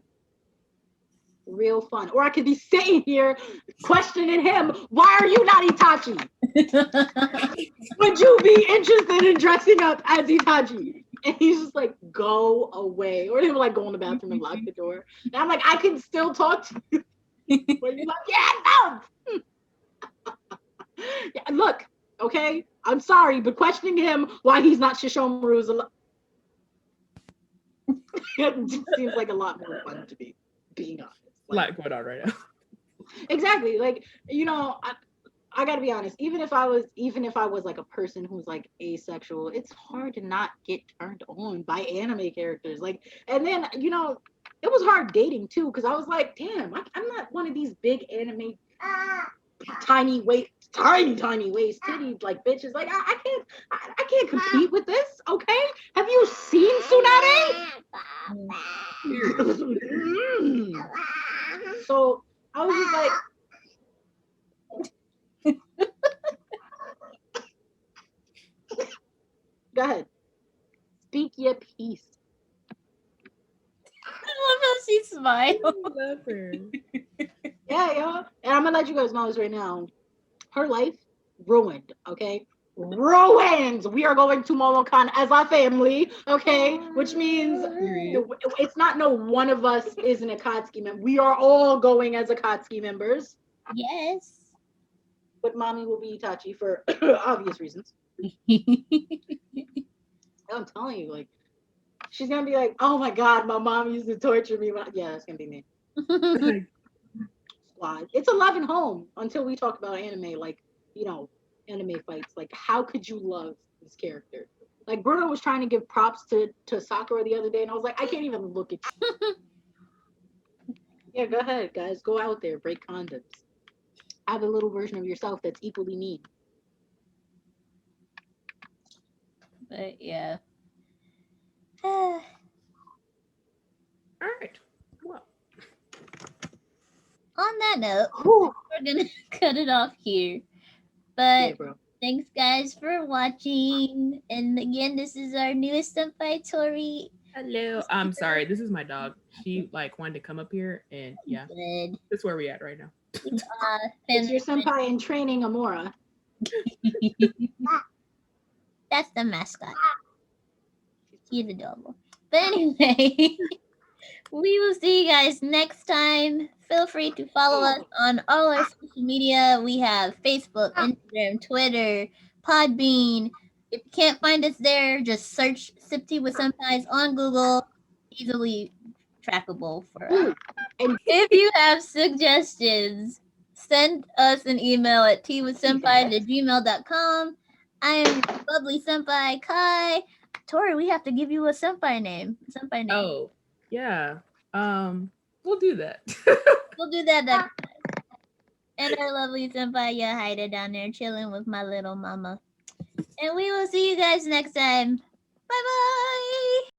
Real fun. Or I could be sitting here questioning him, why are you not Itachi? Would you be interested in dressing up as Itachi? And he's just like, go away. Or they would like go in the bathroom and lock the door. And I'm like, I can still talk to you. But you're like, yeah, no. Yeah, look, okay, I'm sorry, but questioning him why he's not Shishomaru is it just seems like a lot more fun to be being honest. Like, a lot going on right now. Exactly. Like, you know, I gotta be honest. Even if I was like a person who's like asexual, it's hard to not get turned on by anime characters. Like, and then it was hard dating too because I was like, damn, I'm not one of these big anime tiny waist titties like bitches. Like I can't compete with this. Okay, have you seen Tsunade? So I was just like. Go ahead. Speak your piece. I love how she smiled. I love her. Yeah, yo. And I'm gonna let you guys know this right now. Her life ruined, okay? Ruined. We are going to MomoCon as a family, okay? Which means it's not no one of us is an Akatsuki member. We are all going as Akatsuki members. Yes. But mommy will be Itachi for obvious reasons. I'm telling you, like, she's gonna be like, oh my god, my mom used to torture me. Yeah, that's gonna be me. Squad. It's a love and home until we talk about anime, like, anime fights. Like, how could you love this character? Like, Bruno was trying to give props to Sakura the other day, and I was like, I can't even look at you. Yeah, go ahead, guys. Go out there, break condoms. Have a little version of yourself that's equally mean. But yeah. All right. Well, On that note, Whew. we're gonna cut it off here. But Yeah, bro. thanks guys for watching. And again, this is our newest Senpai Torie. hello. I'm sorry. This is my dog. She like wanted to come up here, and yeah, Good. that's where we at right now. It's your senpai in training, Amora. That's the mascot. He's adorable. But anyway, we will see you guys next time. Feel free to follow us on all our social media. We have Facebook, Instagram, Twitter, Podbean. If you can't find us there, just search SipTeawithSenpais on Google. Easily trackable for us. And If you have suggestions, send us an email at teawithsenpais@gmail.com. I am your lovely senpai Kai. Tori, we have to give you a senpai name. Senpai name. Oh, yeah. We'll do that. We'll do that next time. And our lovely senpai Yahida down there chilling with my little mama. And we will see you guys next time. Bye bye.